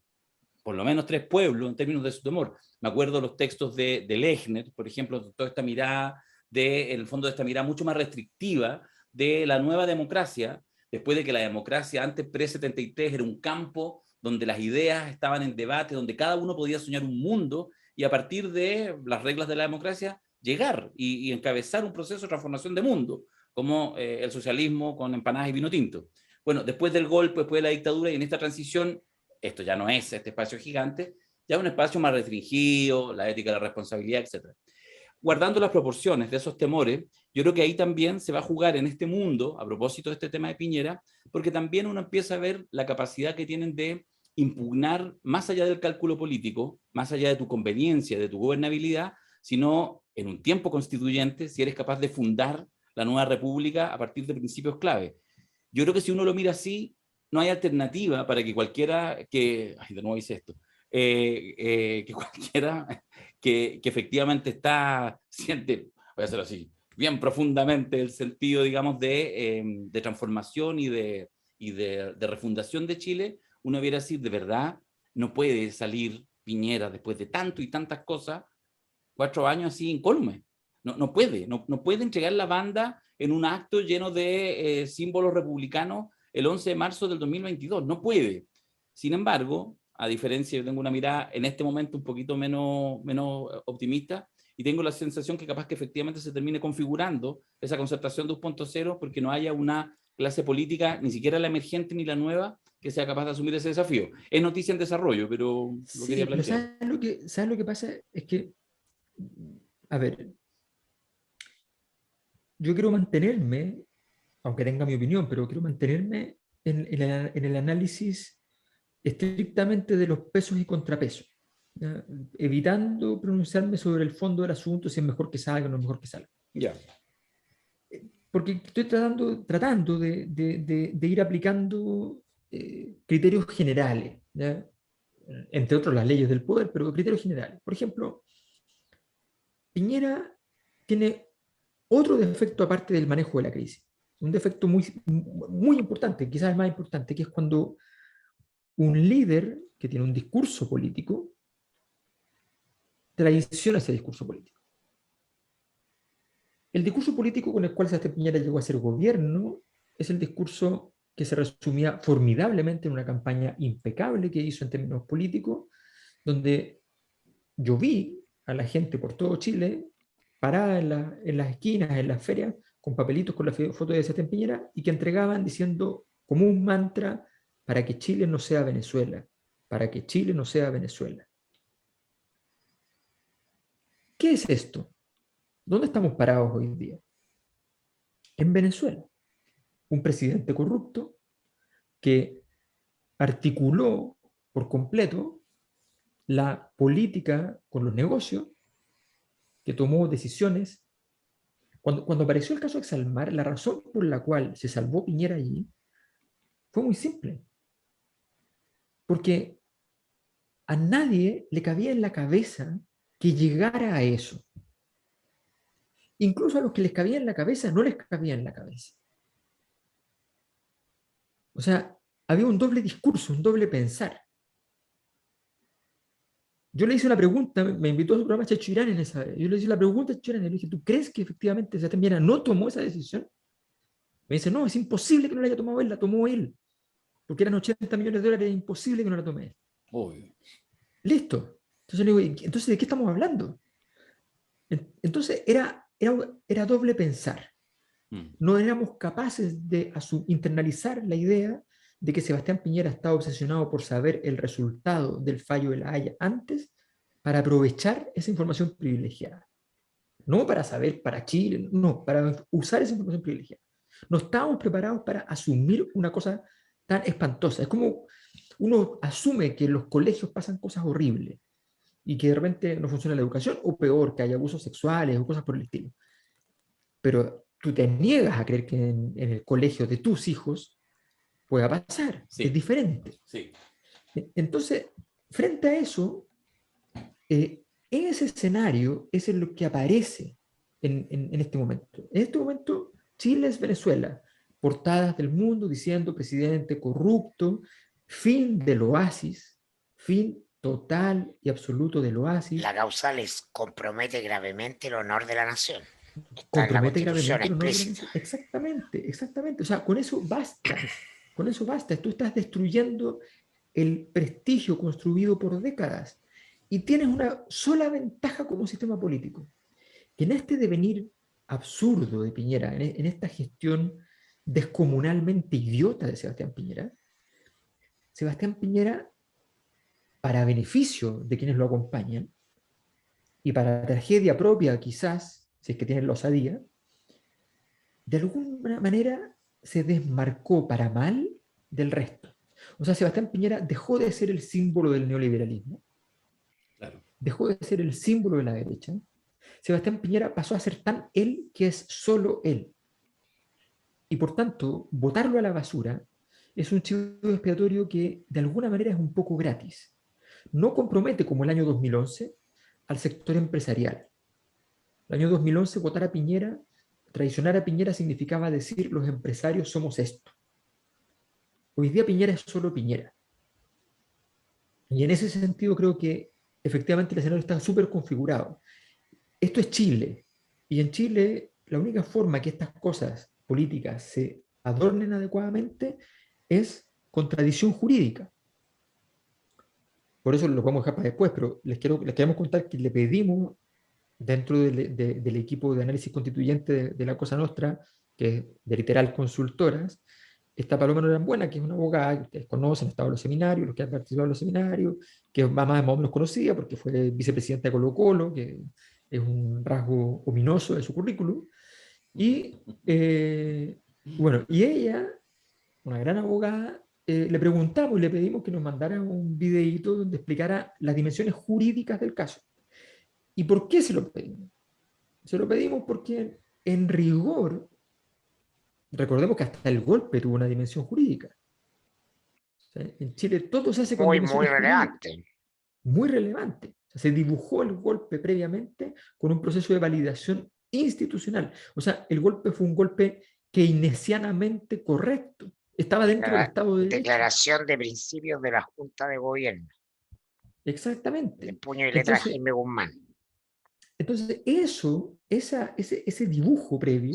por lo menos 3 pueblos en términos de su temor. Me acuerdo los textos de Lechner, por ejemplo, toda esta mirada, en el fondo de esta mirada mucho más restrictiva de la nueva democracia, después de que la democracia antes pre-73 era un campo donde las ideas estaban en debate, donde cada uno podía soñar un mundo y a partir de las reglas de la democracia llegar y encabezar un proceso de transformación de mundo, como el socialismo con empanadas y vino tinto. Bueno, después del golpe, después de la dictadura y en esta transición, esto ya no es este espacio gigante, ya es un espacio más restringido, la ética, la responsabilidad, etc. Guardando las proporciones de esos temores, yo creo que ahí también se va a jugar en este mundo, a propósito de este tema de Piñera, porque también uno empieza a ver la capacidad que tienen de impugnar más allá del cálculo político, más allá de tu conveniencia, de tu gobernabilidad, sino en un tiempo constituyente, si eres capaz de fundar la nueva república a partir de principios clave. Yo creo que si uno lo mira así, no hay alternativa para que cualquiera que... Ay, de nuevo hice esto. Que cualquiera que efectivamente siente, voy a hacerlo así, bien profundamente el sentido, digamos, de transformación y de refundación de Chile, uno viera decir, de verdad, no puede salir Piñera después de tanto y tantas cosas, 4 años así incólume. No puede entregar la banda en un acto lleno de símbolos republicanos el 11 de marzo del 2022. No puede. Sin embargo, a diferencia, yo tengo una mirada en este momento un poquito menos optimista y tengo la sensación que capaz que efectivamente se termine configurando esa concertación 2.0 porque no haya una clase política, ni siquiera la emergente ni la nueva, que sea capaz de asumir ese desafío. Es noticia en desarrollo, pero lo quería plantear. ¿Sabes lo que pasa? Es que, a ver, yo quiero mantenerme, aunque tenga mi opinión, pero quiero mantenerme en el análisis estrictamente de los pesos y contrapesos, ¿ya? Evitando pronunciarme sobre el fondo del asunto, si es mejor que salga o no es mejor que salga. Ya. Porque estoy tratando de ir aplicando criterios generales, ¿ya? Entre otros las leyes del poder, pero criterios generales. Por ejemplo, Piñera tiene otro defecto aparte del manejo de la crisis, un defecto muy importante, quizás el más importante, que es cuando un líder que tiene un discurso político traiciona ese discurso político. El discurso político con el cual Sebastián Piñera llegó a ser gobierno es el discurso que se resumía formidablemente en una campaña impecable que hizo en términos políticos, donde yo vi a la gente por todo Chile parada en las esquinas, en las ferias, con papelitos con la foto de Sebastián Piñera y que entregaban diciendo como un mantra: para que Chile no sea Venezuela, para que Chile no sea Venezuela. ¿Qué es esto? ¿Dónde estamos parados hoy en día? En Venezuela. Un presidente corrupto que articuló por completo la política con los negocios, que tomó decisiones. Cuando apareció el caso Exalmar, la razón por la cual se salvó Piñera allí fue muy simple. Porque a nadie le cabía en la cabeza que llegara a eso. Incluso a los que les cabía en la cabeza, no les cabía en la cabeza. O sea, había un doble discurso, un doble pensar. Yo le hice una pregunta, me invitó a su programa Checho Irán en esa vez. Yo le hice la pregunta a Checho Irán y le dije: ¿tú crees que efectivamente Sebastián Piñera no tomó esa decisión? Me dice: no, es imposible que no la haya tomado él, la tomó él. Porque eran 80 millones de dólares, es imposible que no la tome él. Obvio. Listo. Entonces le digo: entonces, ¿de qué estamos hablando? Entonces era doble pensar. No éramos capaces de internalizar la idea de que Sebastián Piñera estaba obsesionado por saber el resultado del fallo de La Haya antes para aprovechar esa información privilegiada. no para saber para Chile, no, para usar esa información privilegiada. No estábamos preparados para asumir una cosa tan espantosa. Es como uno asume que en los colegios pasan cosas horribles y que de repente no funciona la educación, o peor, que hay abusos sexuales o cosas por el estilo. Pero tú te niegas a creer que en el colegio de tus hijos pueda pasar, Sí. es diferente. Sí. Entonces, frente a eso, en ese escenario es en lo que aparece en este momento. En este momento, Chile es Venezuela, portadas del mundo diciendo presidente corrupto, fin del oasis, fin total y absoluto del oasis. La causa les compromete gravemente el honor de la nación. Está en la Compromete Constitución gravemente el honor de la explícita. nación. Exactamente, exactamente. O sea, con eso basta. Con eso basta. Tú estás destruyendo el prestigio construido por décadas y tienes una sola ventaja como sistema político, que en este devenir absurdo de Piñera, en esta gestión descomunalmente idiota de Sebastián Piñera, para beneficio de quienes lo acompañan y para tragedia propia quizás, si es que tienen la osadía, de alguna manera se desmarcó para mal del resto. O sea, Sebastián Piñera dejó de ser el símbolo del neoliberalismo, Claro. dejó de ser el símbolo de la derecha. Sebastián Piñera pasó a ser tan él que es solo él. Y por tanto, botarlo a la basura es un chivo expiatorio que de alguna manera es un poco gratis. No compromete, como el año 2011, al sector empresarial. El año 2011, votar a Piñera, traicionar a Piñera significaba decir los empresarios somos esto. Hoy día Piñera es solo Piñera. Y en ese sentido creo que efectivamente el escenario está súper configurado. Esto es Chile. Y en Chile la única forma que estas cosas políticas se adornen adecuadamente es con tradición jurídica. Por eso lo podemos dejar para después, pero les queremos contar que le pedimos dentro del equipo de análisis constituyente de la Cosa Nostra, que es de literal consultoras, está Paloma Norambuena, que es una abogada que ustedes conocen, ha estado en los seminarios, los que han participado en los seminarios, que es más o menos conocida porque fue vicepresidenta de Colo Colo, que es un rasgo ominoso de su currículum. Y bueno, y ella, una gran abogada, le preguntamos y le pedimos que nos mandara un videíto donde explicara las dimensiones jurídicas del caso. ¿Y por qué se lo pedimos? Se lo pedimos porque en rigor, recordemos que hasta el golpe tuvo una dimensión jurídica. O sea, en Chile todo se hace con Muy dimensiones jurídicas. relevante. Muy relevante. O sea, se dibujó el golpe previamente con un proceso de validación institucional. O sea, el golpe fue un golpe keynesianamente correcto. Estaba dentro del Estado de Derecho. Declaración de principios de la Junta de Gobierno. De Exactamente. puño y letra Jaime Guzmán. Entonces, ese dibujo previo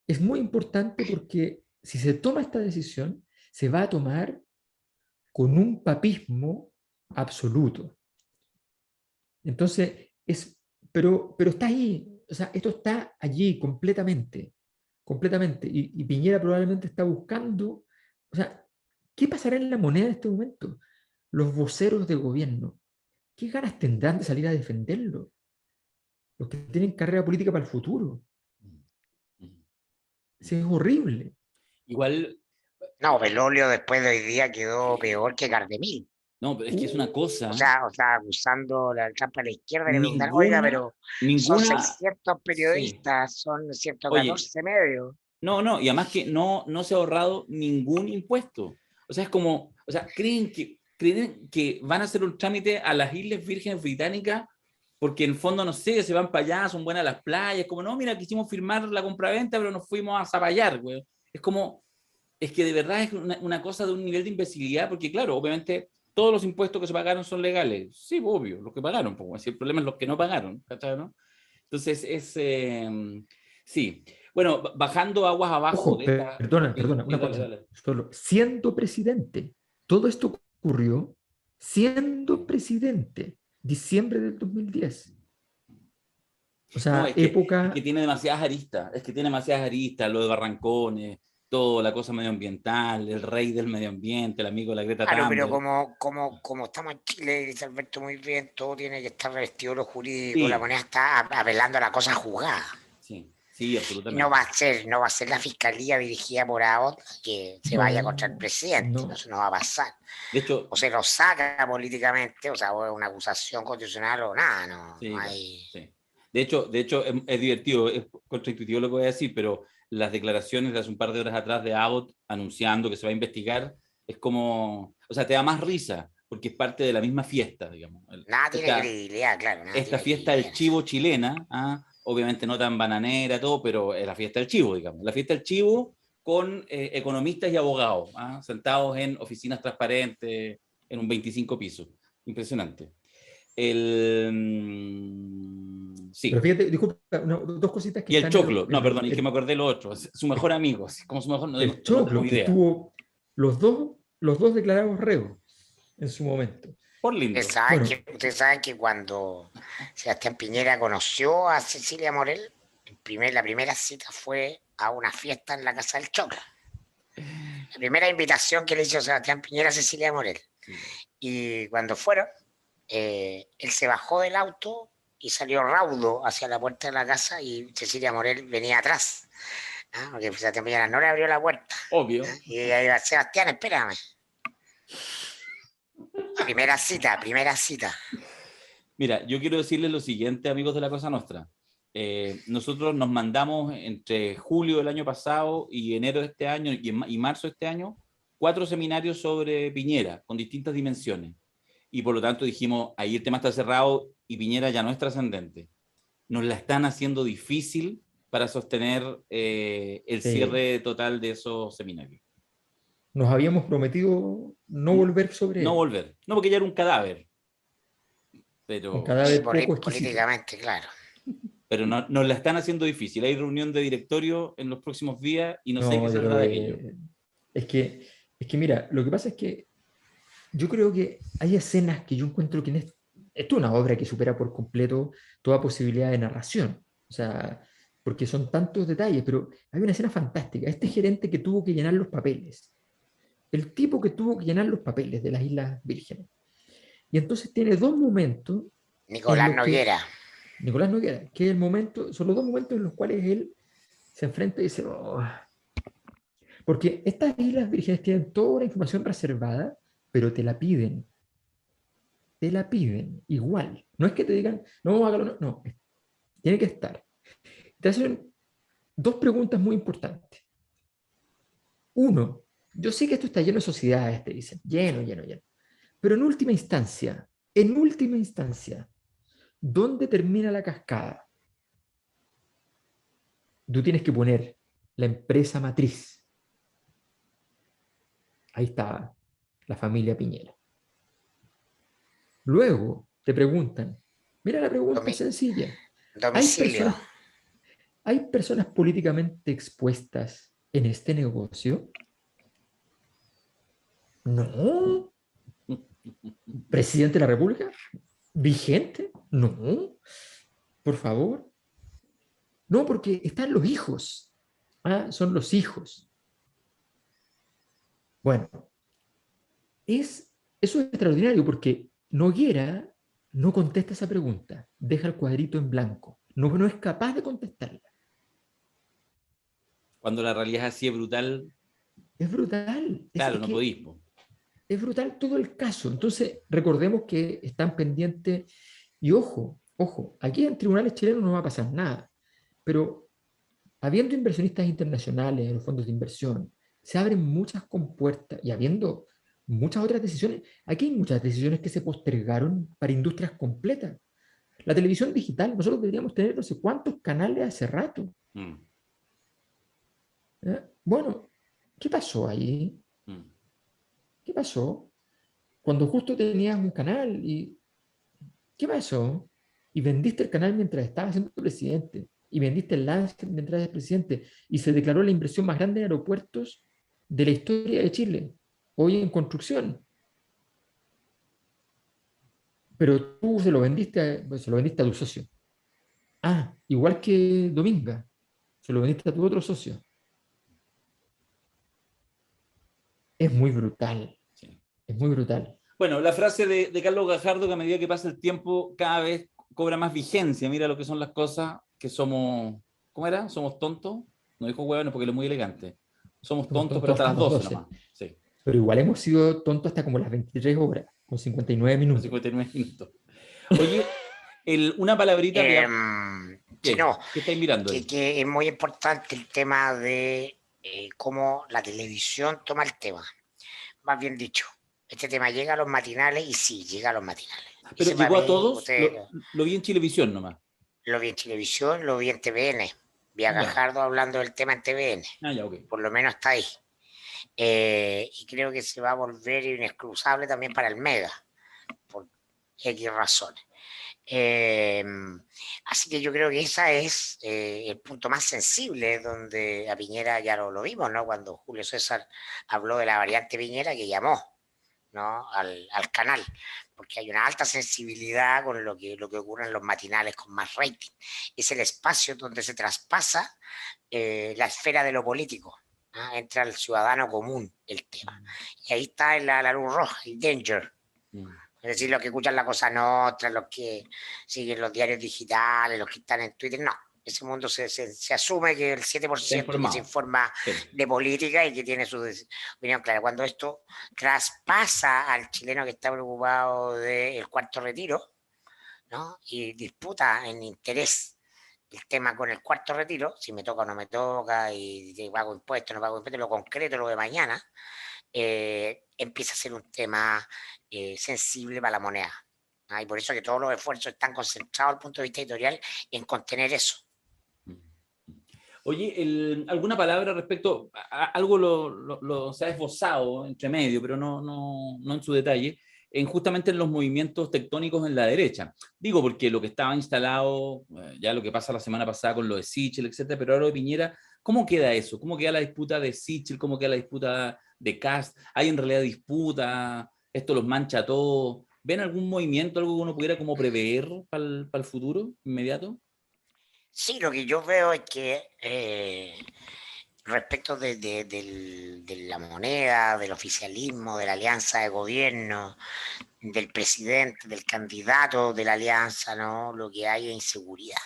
es muy importante porque si se toma esta decisión, se va a tomar con un papismo absoluto. Entonces, pero está ahí, o sea, esto está allí completamente, completamente. Y Piñera probablemente está buscando, o sea, ¿qué pasará en la moneda en este momento? Los voceros de gobierno, ¿qué ganas tendrán de salir a defenderlo? Los que tienen carrera política para el futuro. Sí, es horrible. Igual, No, Belolio después de hoy día quedó peor que Cardemil. no, pero es que es una cosa. O sea, acusando la trampa a la izquierda, le preguntaron, oiga, pero son ninguna, 600 periodistas, son 114 medios. No, y además que no se ha ahorrado ningún impuesto. O sea, es como, o sea, creen que van a hacer un trámite a las Islas Vírgenes Británicas porque en el fondo, no sé, se van para allá, son buenas las playas, como, no, mira, quisimos firmar la compraventa, pero nos fuimos a Zapallar, güey. Es como, es que de verdad es una cosa de un nivel de imbecilidad, porque claro, obviamente todos los impuestos que se pagaron son legales. Sí, obvio, los que pagaron, pues, el problema es los que no pagaron, ¿cachai, no? Entonces, sí. Bueno, bajando aguas abajo. Ojo, perdona, una cosa. Dale. Solo, siendo presidente, todo esto ocurrió siendo presidente, diciembre del 2010. O sea, No, es que tiene demasiadas aristas, lo de Barrancones, toda la cosa medioambiental, el rey del medio ambiente, el amigo de la Greta Claro, pero Thunberg. como estamos en Chile, dice Alberto muy bien, todo tiene que estar revestido de lo jurídico, la Sí, moneda está apelando a la cosa juzgada. sí, sí, Y absolutamente. no va a ser la fiscalía dirigida por AOT que se vaya contra el No, presidente, no, no. eso no va a pasar. De hecho, O se lo saca políticamente, o sea, o es una acusación constitucional o nada, no sí, claro, hay... sí. De hecho es divertido, es contraintuitivo lo que voy a decir, pero las declaraciones de hace un par de horas atrás de Abbott anunciando que se va a investigar, es como, o sea, te da más risa, porque es parte de la misma fiesta, digamos. Nada tiene Esta, credibilidad, claro, nada esta tiene fiesta del credibilidad. chivo chilena, ¿ah? Obviamente no tan bananera, todo, pero es la fiesta del chivo, digamos. La fiesta del chivo con economistas y abogados, ¿ah? Sentados en oficinas transparentes, en un 25 pisos. Impresionante. Pero Sí. fíjate, disculpa, dos cositas que Y el están choclo, no, perdón, es que me acordé lo otro. Su mejor amigo, como su mejor, no tengo, el no tengo choclo, que idea. estuvo los dos declarados reos en su momento. Por lindo. Bueno, Ustedes saben que cuando Sebastián Piñera conoció a Cecilia Morel, la primera cita fue a una fiesta en la Casa del Choclo. La primera invitación que le hizo Sebastián Piñera a Cecilia Morel. Sí, Y cuando fueron, él se bajó del auto y salió raudo hacia la puerta de la casa y Cecilia Morel venía atrás. ¿Ah? Porque Sebastián Piñera no le abrió la puerta. ¿Ah? obvio. Y ella iba, Sebastián, espérame. Primera cita, primera cita. Mira, yo quiero decirles lo siguiente, amigos de la Cosa Nostra. Nosotros nos mandamos entre julio del año pasado y enero de este año y marzo de este año 4 seminarios sobre Piñera con distintas dimensiones. Y por lo tanto dijimos, ahí el tema está cerrado y Piñera ya no es trascendente. Nos la están haciendo difícil para sostener el cierre total de esos seminarios. nos habíamos prometido no volver sobre No él. volver. No, porque ya era un cadáver, Un pero, cadáver poco exquisito. Políticamente, claro. pero no, nos la están haciendo difícil. Hay reunión de directorio en los próximos días y no sé qué No, saldrá de aquello. es que, es que mira, lo que pasa es que yo creo que hay escenas que yo encuentro que esto es una obra que supera por completo toda posibilidad de narración. O sea, porque son tantos detalles, pero hay una escena fantástica. Este gerente que tuvo que llenar los papeles, el tipo que tuvo que llenar los papeles de las Islas Vírgenes. Y entonces tiene dos momentos en Nicolás los que Noguera. Nicolás Noguera, que es el momento, son los dos momentos en los cuales él se enfrenta y dice, "Oh". Porque estas Islas Vírgenes tienen toda la información reservada, pero te la piden igual. No es que te digan, no, hágalo, no, no, tiene que estar. Te hacen dos preguntas muy importantes. Uno, yo sé que esto está lleno de sociedades, te dicen, lleno, lleno, lleno. Pero en última instancia, ¿dónde termina la cascada? Tú tienes que poner la empresa matriz. Ahí está la familia Piñera. Luego te preguntan, mira la pregunta Domi- sencilla, ¿hay domicilio. personas, ¿hay personas políticamente expuestas en este negocio? No. ¿Presidente de la República? ¿Vigente? No. Por favor. No, porque están los hijos. Ah, son los hijos. Bueno, eso es extraordinario porque Noguera no contesta esa pregunta, deja el cuadrito en blanco, no es capaz de contestarla. Cuando la realidad es así es brutal, Es brutal, claro, no podéis. Po. es brutal todo el caso. Entonces, recordemos que están pendientes, y ojo, aquí en tribunales chilenos no va a pasar nada, pero habiendo inversionistas internacionales en los fondos de inversión, se abren muchas compuertas y habiendo muchas otras decisiones. Aquí hay muchas decisiones que se postergaron para industrias completas. La televisión digital, nosotros deberíamos tener no sé cuántos canales hace rato. Mm, Bueno, ¿qué pasó ahí? mm. ¿Qué pasó? Cuando justo tenías un canal y ¿qué pasó? Y vendiste el canal mientras estabas siendo presidente. Y vendiste el Lancet mientras eras presidente. Y se declaró la inversión más grande en aeropuertos de la historia de Chile. Hoy en construcción. Pero tú se lo vendiste a tu socio. Ah, igual que Dominga. Se lo vendiste a tu otro socio. es muy brutal, Sí. es muy brutal. Bueno, la frase de Carlos Gajardo, que a medida que pasa el tiempo cada vez cobra más vigencia. Mira lo que son las cosas, que somos, ¿cómo era? Somos tontos. No dijo hueones porque él es muy elegante. Somos Somos tontos, pero tontos hasta hasta las las 12 12. nomás. Sí, Pero igual hemos sido tontos hasta como las 23 horas, con 59 los minutos. 59 minutos. Oye, una palabrita de... Sí, ¿Qué? no, ¿Qué estáis mirando ahí? que es muy importante el tema de cómo la televisión toma el tema. Más bien dicho, este tema llega a los matinales y sí, llega a los matinales. Pero Ese para llegó a mí, todos, usted lo vi en Chilevisión nomás. lo vi en televisión, lo vi en TVN. Vi a Ya. Gajardo hablando del tema en TVN. Ah, ya, ok. Por lo menos está ahí. Y creo que se va a volver inexcusable también para el Mega, por X razones. Eh, Así que yo creo que ese es el punto más sensible donde a Piñera ya lo vimos, ¿no? Cuando Julio César habló de la variante Piñera que llamó, ¿no? Al canal, porque hay una alta sensibilidad con lo que ocurre en los matinales con más rating. Es el espacio donde se traspasa la esfera de lo político. ¿Ah? Entra el ciudadano común el tema. Y ahí está la luz roja, el danger. Mm. Es decir, los que escuchan la cosa nostra, los que siguen los diarios digitales, los que están en Twitter, no. Ese mundo se asume que el Está 7% que se informado. informa Sí. de política y que tiene su opinión clara. Cuando esto traspasa al chileno que está preocupado del cuarto retiro, ¿no? Y disputa en interés el tema con el cuarto retiro, si me toca o no me toca, y pago impuestos, no pago impuestos, lo concreto, lo de mañana, empieza a ser un tema sensible para la moneda. ¿Ah? Y por eso que todos los esfuerzos están concentrados desde el punto de vista editorial en contener eso. Oye, ¿alguna palabra respecto a algo se ha esbozado entre medio, pero no en su detalle, justamente en los movimientos tectónicos en la derecha? Digo, porque lo que estaba instalado, ya lo que pasa la semana pasada con lo de Sichel, etcétera, pero ahora de Piñera, ¿cómo queda eso? ¿Cómo queda la disputa de Sichel? ¿Cómo queda la disputa de Kast? ¿Hay en realidad disputa? ¿Esto los mancha a todos? ¿Ven algún movimiento, algo que uno pudiera como prever para el futuro inmediato? Sí, lo que yo veo es que respecto de la moneda, del oficialismo, de la alianza de gobierno, del presidente, del candidato de la alianza, ¿no? Lo que hay es inseguridad.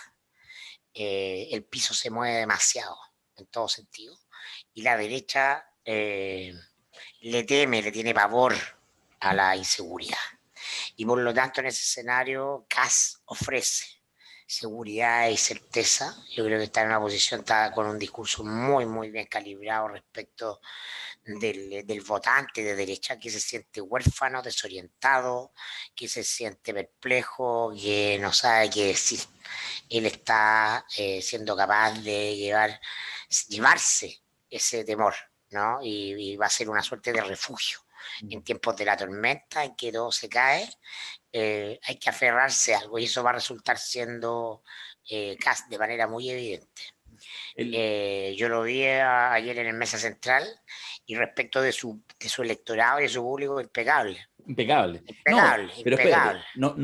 El piso se mueve demasiado, en todo sentido, y la derecha le teme, le tiene pavor a la inseguridad. Y por lo tanto, en ese escenario, Kast ofrece seguridad y certeza. Yo creo que está en una posición, está con un discurso muy, muy bien calibrado respecto del votante de derecha que se siente huérfano, desorientado, que se siente perplejo, que no sabe qué decir. Él está siendo capaz de llevarse ese temor, ¿no? Y va a ser una suerte de refugio en tiempos de la tormenta, en que todo se cae. Hay que aferrarse a algo y eso va a resultar siendo Kast de manera muy evidente. Yo lo vi ayer en el Mesa Central y respecto de su electorado y de su público, impecable. Impecable. Impecable, No, pero impecable. espérate,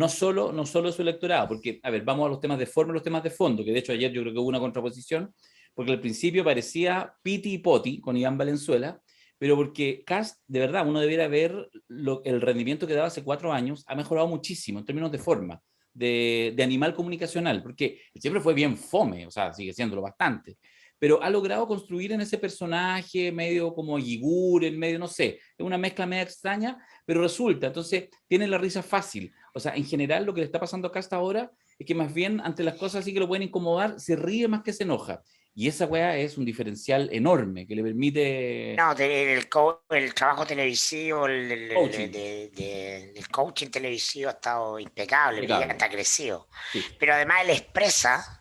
no solo su electorado, porque, a ver, vamos a los temas de forma y los temas de fondo, que de hecho ayer yo creo que hubo una contraposición, porque al principio parecía piti y poti con Iván Valenzuela, pero porque Kast, de verdad, uno debiera ver el rendimiento que daba hace 4 años, ha mejorado muchísimo en términos de forma, de animal comunicacional, porque siempre fue bien fome, o sea, sigue siéndolo bastante, pero ha logrado construir en ese personaje medio como Yigur, en medio, no sé, es una mezcla media extraña, pero resulta, entonces tiene la risa fácil. O sea, en general lo que le está pasando acá hasta ahora es que más bien ante las cosas así que lo pueden incomodar, se ríe más que se enoja. Y esa weá es un diferencial enorme que le permite... No, el trabajo televisivo, Coaching. el coaching televisivo ha estado impecable, brillante, ha crecido. Sí. Pero además él expresa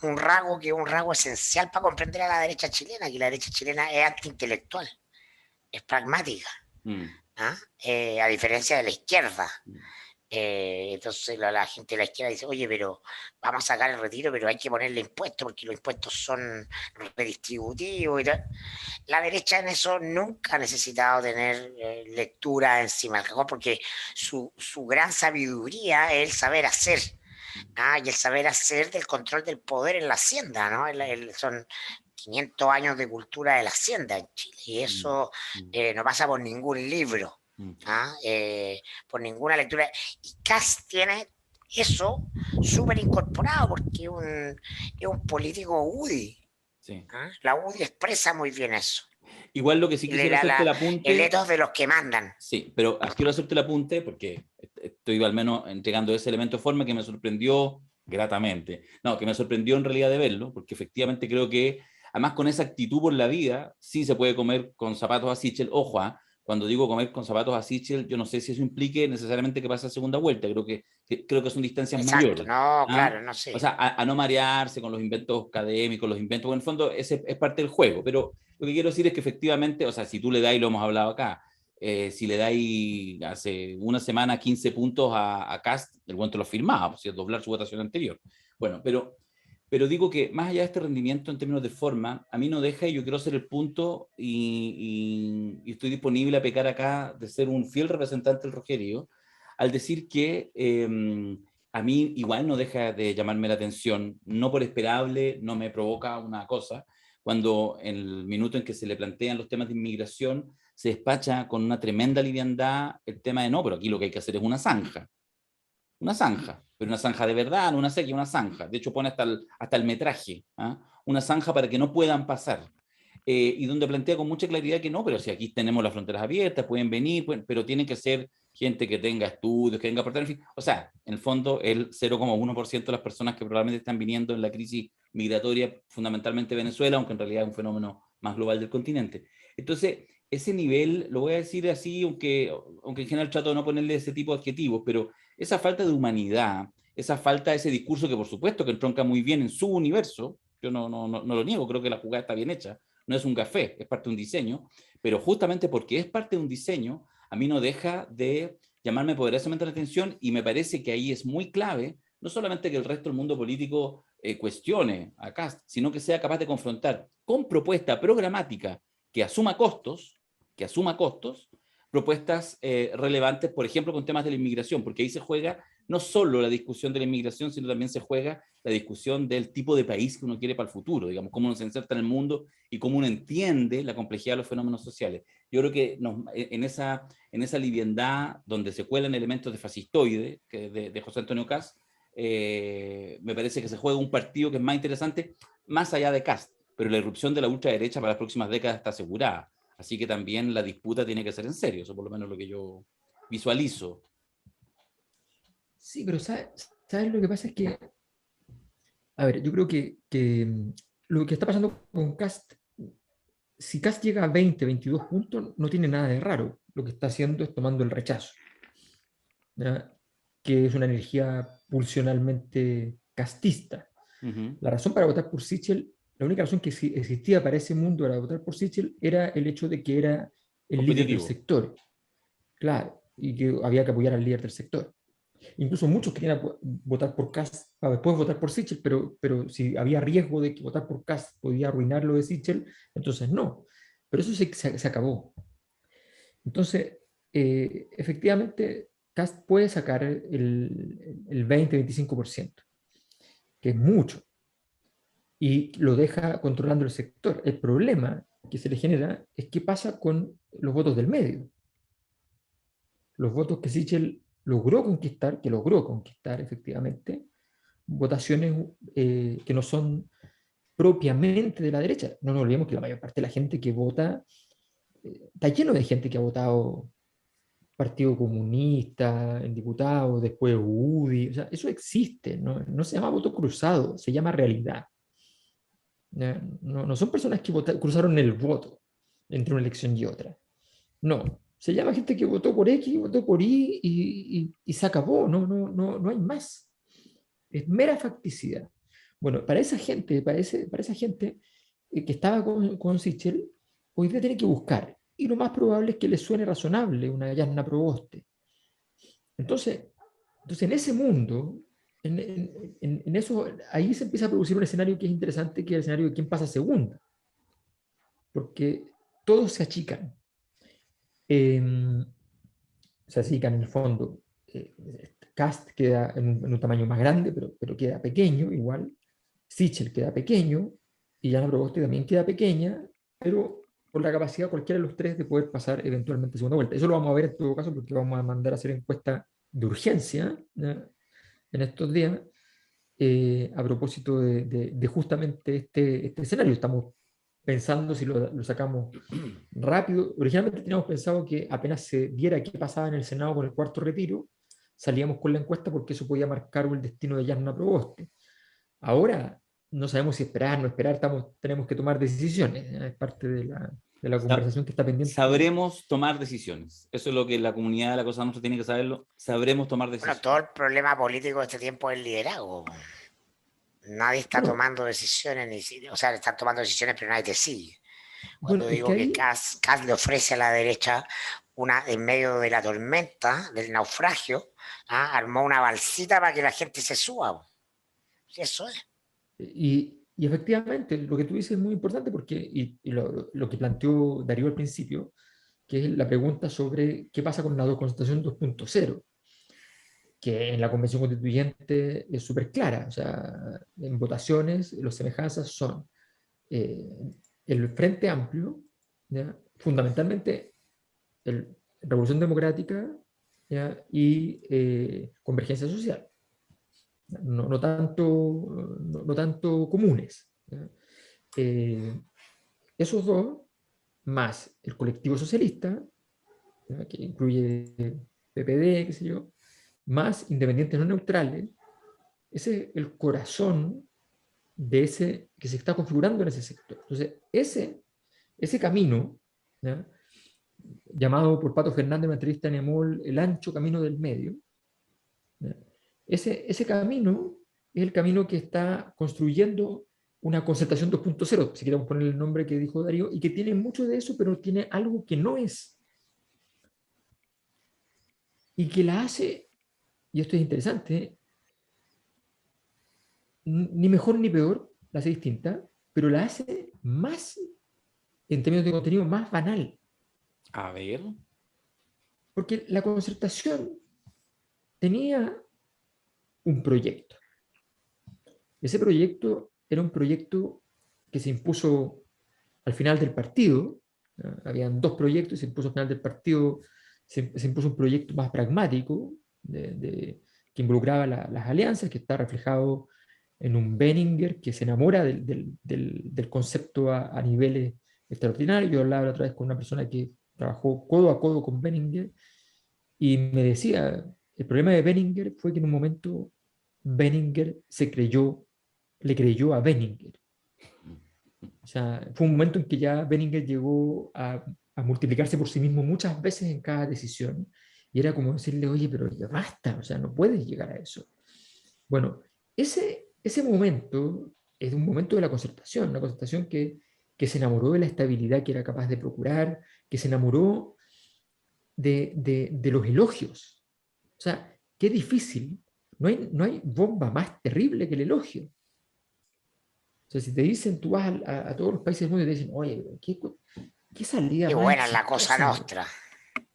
un rasgo que es un rasgo esencial para comprender a la derecha chilena, que la derecha chilena es antiintelectual, es pragmática, ¿ah? A diferencia de la izquierda. Entonces la gente de la izquierda dice, oye, pero vamos a sacar el retiro, pero hay que ponerle impuestos porque los impuestos son redistributivos y tal. La derecha en eso nunca ha necesitado tener lectura encima del cajón porque su gran sabiduría es el saber hacer. Y el saber hacer del control del poder en la hacienda, ¿no? Son 500 años de cultura de la hacienda en Chile, y eso no pasa por ningún libro, por ninguna lectura. Y Kast tiene eso súper incorporado porque es un político UDI. Sí. La UDI expresa muy bien eso. Igual lo que sí quisiera hacerte el El apunte. ethos de los que mandan. Sí, pero quiero hacerte el apunte porque estoy al menos entregando ese elemento de forma que me sorprendió gratamente. No, que me sorprendió en realidad de verlo, porque efectivamente creo que, además con esa actitud por la vida, sí se puede comer con zapatos a Sichel. Ojo, cuando digo comer con zapatos a Sichel, yo no sé si eso implique necesariamente que pase a segunda vuelta. Creo que son distancias mayores. No, claro, no sé. O sea, a no marearse con los inventos académicos, los inventos, en el fondo, ese es parte del juego. Pero lo que quiero decir es que efectivamente, o sea, si tú le das, y lo hemos hablado acá, si le dais hace una semana 15 puntos a Kast, el buen te lo firmaba, pues, doblar su votación anterior. Bueno, pero digo que más allá de este rendimiento en términos de forma, a mí no deja, y yo quiero hacer el punto, y estoy disponible a pecar acá de ser un fiel representante del Rogerio, al decir que a mí igual no deja de llamarme la atención, no por esperable, no me provoca una cosa, cuando en el minuto en que se le plantean los temas de inmigración, se despacha con una tremenda liviandad el tema de no, pero aquí lo que hay que hacer es una zanja, pero una zanja de verdad, no una sequía, una zanja. De hecho pone hasta el metraje, una zanja para que no puedan pasar. Y donde plantea con mucha claridad que no, pero si aquí tenemos las fronteras abiertas, pueden venir, pero tienen que ser gente que tenga estudios, que tenga aportar, en fin. O sea, en el fondo, el 0,1% de las personas que probablemente están viniendo en la crisis migratoria, fundamentalmente Venezuela, aunque en realidad es un fenómeno más global del continente. Entonces, ese nivel, lo voy a decir así, aunque en general trato de no ponerle ese tipo de adjetivos, pero esa falta de humanidad, esa falta de ese discurso que por supuesto que entronca muy bien en su universo, yo no lo niego, creo que la jugada está bien hecha, no es un café, es parte de un diseño, pero justamente porque es parte de un diseño, a mí no deja de llamarme poderosamente la atención, y me parece que ahí es muy clave, no solamente que el resto del mundo político cuestione a Kast, sino que sea capaz de confrontar con propuesta programática que asuma costos, propuestas relevantes, por ejemplo, con temas de la inmigración, porque ahí se juega no solo la discusión de la inmigración, sino también se juega la discusión del tipo de país que uno quiere para el futuro, digamos, cómo uno se inserta en el mundo y cómo uno entiende la complejidad de los fenómenos sociales. Yo creo que en esa liviandad donde se cuelan elementos de fascistoide, de José Antonio Kast, me parece que se juega un partido que es más interesante, más allá de Kast, pero la irrupción de la ultraderecha para las próximas décadas está asegurada. Así que también la disputa tiene que ser en serio, eso por lo menos es lo que yo visualizo. Sí, pero ¿sabes lo que pasa? Es que, a ver, yo creo que lo que está pasando con Kast, si Kast llega a 20, 22 puntos, no tiene nada de raro. Lo que está haciendo es tomando el rechazo, ¿ya? Que es una energía pulsionalmente castista. La razón para votar por Sichel, la única razón que existía para ese mundo para votar por Sichel era el hecho de que era el líder del sector. Claro, y que había que apoyar al líder del sector. Incluso muchos querían votar por Kast para después votar por Sichel, pero si había riesgo de que votar por Kast podía arruinar lo de Sichel, entonces no. Pero eso se acabó. Entonces, efectivamente, Kast puede sacar el 20-25%, que es mucho, y lo deja controlando el sector. El problema que se le genera es qué pasa con los votos del medio. Los votos que Sichel logró conquistar efectivamente, votaciones que no son propiamente de la derecha. No nos olvidemos que la mayor parte de la gente que vota, está lleno de gente que ha votado Partido Comunista, en diputados, después UDI, o sea, eso existe, no se llama voto cruzado, se llama realidad. No son personas que cruzaron el voto entre una elección y otra. No, se llama gente que votó por X, votó por Y y se acabó, no hay más. Es mera facticidad. Bueno, para esa gente, que estaba con Sichel, hoy día tiene que buscar. Y lo más probable es que le suene razonable una Yasna Proboste. Entonces en ese mundo, en eso, ahí se empieza a producir un escenario que es interesante, que es el escenario de quién pasa segunda. Porque todos se achican. Se achican en el fondo. Kast queda en un tamaño más grande, pero queda pequeño igual. Sichel queda pequeño. y Yana Proboste también queda pequeña, pero con la capacidad cualquiera de los tres de poder pasar eventualmente a segunda vuelta. Eso lo vamos a ver en todo caso porque vamos a mandar a hacer encuesta de urgencia, ¿ya?, en estos días, a propósito de justamente este escenario. Estamos pensando si lo sacamos rápido. Originalmente teníamos pensado que apenas se viera qué pasaba en el Senado con el cuarto retiro, salíamos con la encuesta porque eso podía marcar el destino de Yana Proboste. Ahora no sabemos si esperar, no esperar, tenemos que tomar decisiones. Es parte de la conversación que está pendiente. Sabremos tomar decisiones. Eso es lo que la comunidad de La Cosa Nostra tiene que saberlo. Sabremos tomar Bueno, decisiones. todo el problema político de este tiempo es el liderazgo. Nadie está Bueno, tomando decisiones, o sea, están tomando decisiones, pero nadie te sigue. bueno, Cuando es que digo que ahí, Kass le ofrece a la derecha en medio de la tormenta, del naufragio, armó una balsita para que la gente se suba. Sí, eso es. y efectivamente, lo que tú dices es muy importante porque, y lo que planteó Darío al principio, que es la pregunta sobre qué pasa con la Constitución 2.0, que en la Convención Constituyente es súper clara. O sea, en votaciones, las semejanzas son eh, el Frente Amplio, ¿ya?, fundamentalmente Revolución Democrática, ¿ya?, y Convergencia Social. No tanto comunes, ¿ya? Esos dos, más el colectivo socialista, ¿ya?, que incluye PPD, qué sé yo, más independientes no neutrales, ese es el corazón de ese que se está configurando en ese sector. Entonces, ese camino, ¿ya?, llamado por Pato Fernández en una entrevista en Emol el ancho camino del medio, ¿ya?, ese camino es el camino que está construyendo una concertación 2.0, si queremos poner el nombre que dijo Darío, y que tiene mucho de eso, pero tiene algo que no es, y que la hace, y esto es interesante, ni mejor ni peor, la hace distinta, pero la hace más, en términos de contenido, más banal. A ver. Porque la concertación tenía un proyecto. Ese proyecto era un proyecto que se impuso al final del partido. Habían dos proyectos y se impuso al final del partido, se impuso un proyecto más pragmático que involucraba las alianzas, que está reflejado en un Benninger que se enamora del concepto a niveles extraordinarios. Yo hablaba la otra vez con una persona que trabajó codo a codo con Benninger y me decía, el problema de Benninger fue que en un momento Benninger le creyó a Benninger. O sea, fue un momento en que ya Benninger llegó a multiplicarse por sí mismo muchas veces en cada decisión. Y era como decirle, oye, pero ya basta, o sea, no puedes llegar a eso. Bueno, ese momento es un momento de la concertación, una concertación que se enamoró de la estabilidad que era capaz de procurar, que se enamoró de los elogios. O sea, qué difícil. No hay bomba más terrible que el elogio. O sea, si te dicen, tú vas a todos los países del mundo y te dicen, oye, ¿qué salida Qué más buena es la cosa exitosa? nostra.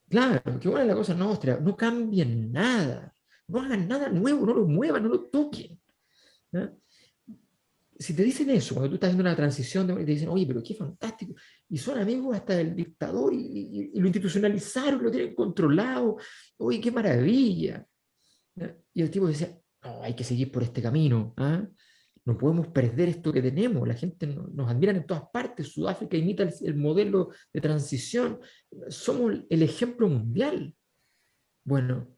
Claro, qué buena es la cosa nuestra. No cambien nada. No hagan nada nuevo, no lo muevan, no lo toquen. ¿Ya? Si te dicen eso, cuando tú estás haciendo una transición, te dicen, oye, pero qué fantástico. Y son amigos hasta del dictador y lo institucionalizaron, lo tienen controlado. Oye, qué maravilla. ¿Ya? Y el tipo decía, no, hay que seguir por este camino. ¿Ah? No podemos perder esto que tenemos. La gente nos admira en todas partes. Sudáfrica imita el modelo de transición. Somos el ejemplo mundial. Bueno,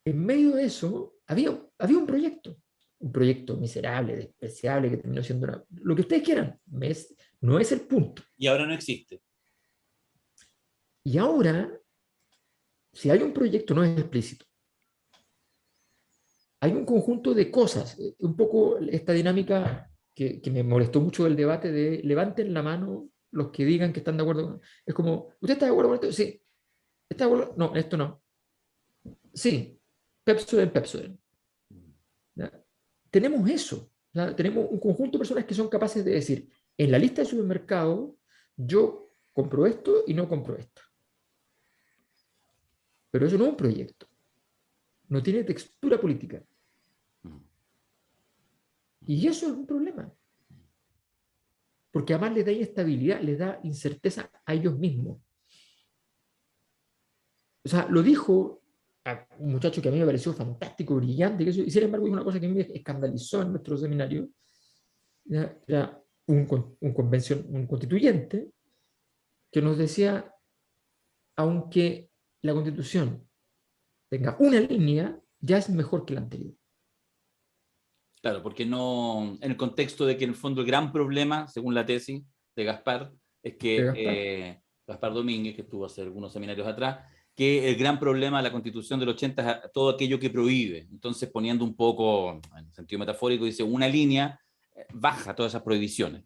en medio de eso había un proyecto miserable, despreciable, que terminó siendo lo que ustedes quieran. No es el punto. Y ahora no existe. Y ahora, si hay un proyecto, no es explícito. Hay un conjunto de cosas, un poco esta dinámica que me molestó mucho del debate de levanten la mano los que digan que están de acuerdo. Es como, ¿usted está de acuerdo con esto? Sí. ¿Está de acuerdo? No, esto no. Sí. Pepsodent. ¿Ya? Tenemos eso. ¿Ya? Tenemos un conjunto de personas que son capaces de decir, en la lista de supermercado, yo compro esto y no compro esto. Pero eso no es un proyecto. No tiene textura política. Y eso es un problema. porque además les da inestabilidad, les da incerteza a ellos mismos. O sea, lo dijo a un muchacho que a mí me pareció fantástico, brillante, y sin embargo dijo una cosa que a mí me escandalizó en nuestro seminario. Era un constituyente que nos decía, aunque la Constitución tenga una línea, ya es mejor que la anterior. Claro, porque no, en el contexto de que en el fondo el gran problema, según la tesis de Gaspar, es que Gaspar Domínguez, que estuvo hace algunos seminarios atrás, que el gran problema de la Constitución del 80 es todo aquello que prohíbe. Entonces, poniendo un poco, en sentido metafórico, dice, una línea baja todas esas prohibiciones.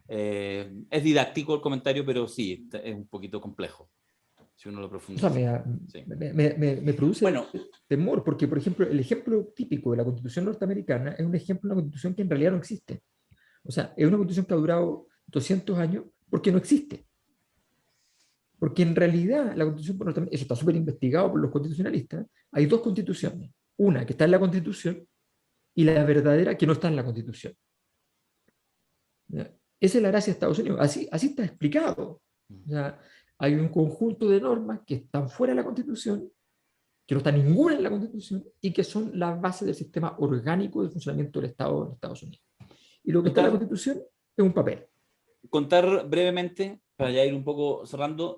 Es didáctico el comentario, pero sí, es un poquito complejo, si uno lo profundiza. O sea, Sí. me produce Bueno, temor, porque, por ejemplo, el ejemplo típico de la Constitución norteamericana es un ejemplo de una Constitución que en realidad no existe. O sea, es una Constitución que ha durado 200 años porque no existe. Porque en realidad la Constitución norteamericana, eso está súper investigado por los constitucionalistas, hay dos constituciones. Una que está en la Constitución y la verdadera que no está en la Constitución. ¿Ya? Esa es la gracia de Estados Unidos. Así está explicado. O sea, hay un conjunto de normas que están fuera de la Constitución, que no está ninguna en la Constitución y que son la base del sistema orgánico de funcionamiento del Estado en Estados Unidos. Y lo que está en la Constitución es un papel. Contar brevemente, para ya ir un poco cerrando,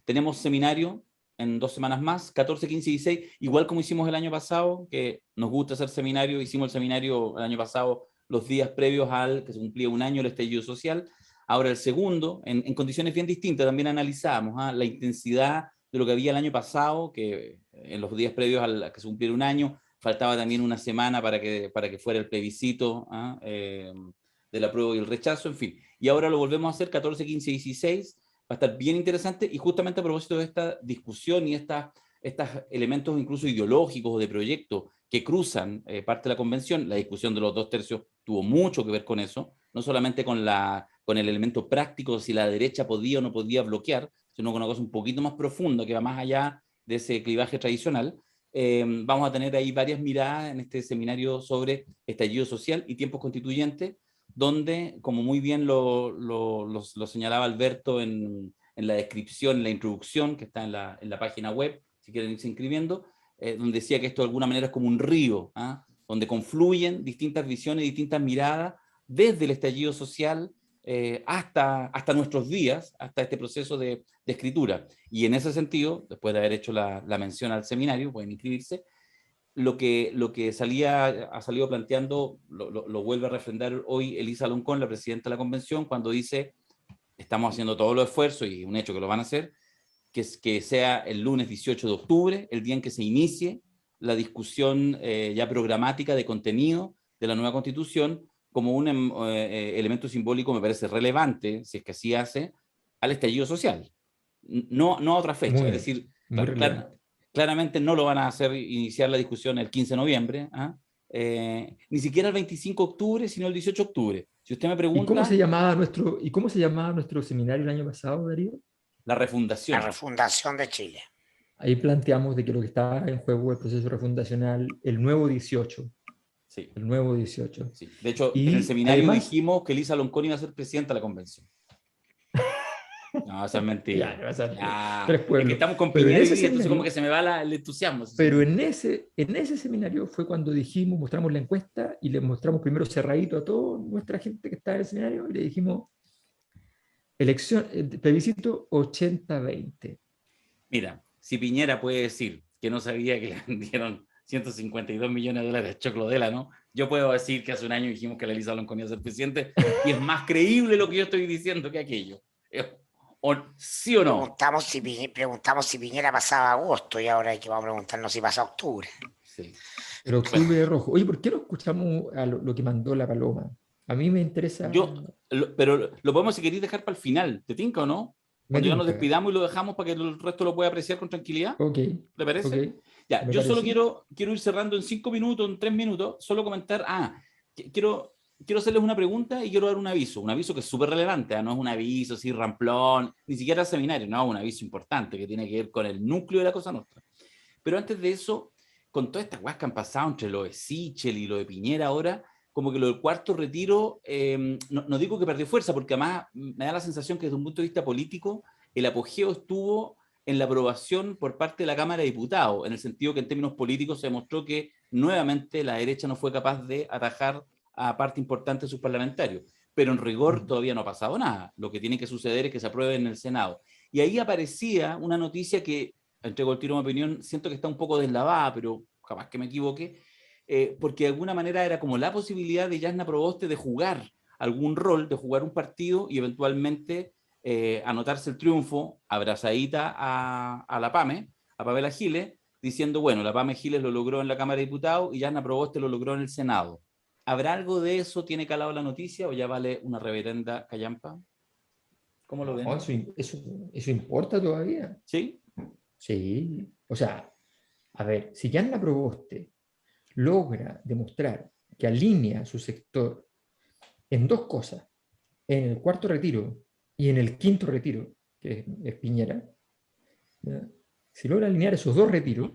tenemos seminario en 2 semanas más, 14, 15 y 16, igual como hicimos el año pasado, que nos gusta hacer seminario, hicimos el seminario el año pasado los días previos al que se cumplía un año el estallido social. Ahora el segundo, en condiciones bien distintas, también analizamos la intensidad de lo que había el año pasado, que en los días previos a que se cumpliera un año, faltaba también una semana para que fuera el plebiscito del apruebo y el rechazo, en fin. Y ahora lo volvemos a hacer 14, 15 y 16, va a estar bien interesante, y justamente a propósito de esta discusión y estos elementos incluso ideológicos o de proyecto que cruzan parte de la convención, la discusión de los 2/3 tuvo mucho que ver con eso, no solamente con el elemento práctico, si la derecha podía o no podía bloquear, sino con una cosa un poquito más profunda que va más allá de ese clivaje tradicional. Vamos a tener ahí varias miradas en este seminario sobre estallido social y tiempos constituyentes, donde, como muy bien lo señalaba Alberto en la descripción, en la introducción, que está en la página web, si quieren irse inscribiendo, donde decía que esto de alguna manera es como un río, donde confluyen distintas visiones, distintas miradas, desde el estallido social hasta nuestros días, hasta este proceso de escritura. Y en ese sentido, después de haber hecho la mención al seminario, pueden inscribirse, lo que ha salido planteando, lo vuelve a refrendar hoy Elisa Loncón, la presidenta de la convención, cuando dice, estamos haciendo todos los esfuerzos, y un hecho que lo van a hacer, que sea el lunes 18 de octubre, el día en que se inicie la discusión ya programática de contenido de la nueva Constitución, como un elemento simbólico, me parece relevante, si es que así hace, al estallido social. No a otra fecha, es decir, claramente no lo van a hacer iniciar la discusión el 15 de noviembre, ni siquiera el 25 de octubre, sino el 18 de octubre. Si usted me pregunta... ¿Y cómo se llamaba nuestro seminario el año pasado, Darío? La refundación. La refundación de Chile. Ahí planteamos de que lo que está en juego es el proceso refundacional, el nuevo 18. Sí. El nuevo 18. Sí. De hecho, y en el seminario además, dijimos que Elisa Loncón iba a ser presidenta de la convención. No, esa es mentira. Es que estamos con Piñera y entonces como que se me va el entusiasmo. Pero en ese seminario fue cuando dijimos, mostramos la encuesta y le mostramos primero cerradito a toda nuestra gente que estaba en el seminario y le dijimos plebiscito 80-20. Mira, si Piñera puede decir que no sabía que le vendieron 152 millones de dólares a Choclodela, ¿no? Yo puedo decir que hace un año dijimos que la Elisa Loncón iba a ser presidente y es más creíble lo que yo estoy diciendo que aquello. ¿Sí o no? Preguntamos si Piñera pasaba agosto y ahora hay que vamos a preguntarnos si pasa octubre. Sí. Pero octubre rojo. Oye, ¿por qué no escuchamos a lo que mandó la Paloma? A mí me interesa... Pero lo podemos, si queréis, dejar para el final. ¿Te tinca o no? Cuando ya nos despidamos y lo dejamos para que el resto lo pueda apreciar con tranquilidad. Ok. ¿Le parece? Okay. Ya, yo solo quiero ir cerrando en 5 minutos, en 3 minutos, solo comentar, quiero hacerles una pregunta y quiero dar un aviso que es súper relevante, no es un aviso así ramplón, ni siquiera seminario, no, un aviso importante que tiene que ver con el núcleo de la cosa nuestra. Pero antes de eso, con todas estas cosas que han pasado entre lo de Sichel y lo de Piñera ahora, como que lo del cuarto retiro, no digo que perdió fuerza, porque además me da la sensación que desde un punto de vista político, el apogeo estuvo en la aprobación por parte de la Cámara de Diputados, en el sentido que en términos políticos se demostró que nuevamente la derecha no fue capaz de atajar a parte importante de sus parlamentarios. Pero en rigor todavía no ha pasado nada. Lo que tiene que suceder es que se apruebe en el Senado. Y ahí aparecía una noticia que, entrego el tiro de mi opinión, siento que está un poco deslavada, pero capaz que me equivoque, porque de alguna manera era como la posibilidad de Jasna Proboste de jugar algún rol, de jugar un partido y eventualmente anotarse el triunfo, abrazadita a la PAME, a Pamela Giles, diciendo, bueno, la PAME Giles lo logró en la Cámara de Diputados y Jasna Proboste lo logró en el Senado. ¿Habrá algo de eso? ¿Tiene calado la noticia o ya vale una reverenda callampa? ¿Cómo lo ven? No, eso importa todavía. ¿Sí? Sí. O sea, a ver, si Jasna Proboste logra demostrar que alinea su sector en dos cosas, en el cuarto retiro y en el quinto retiro, que es Piñera, ¿ya? Si logra alinear esos dos retiros,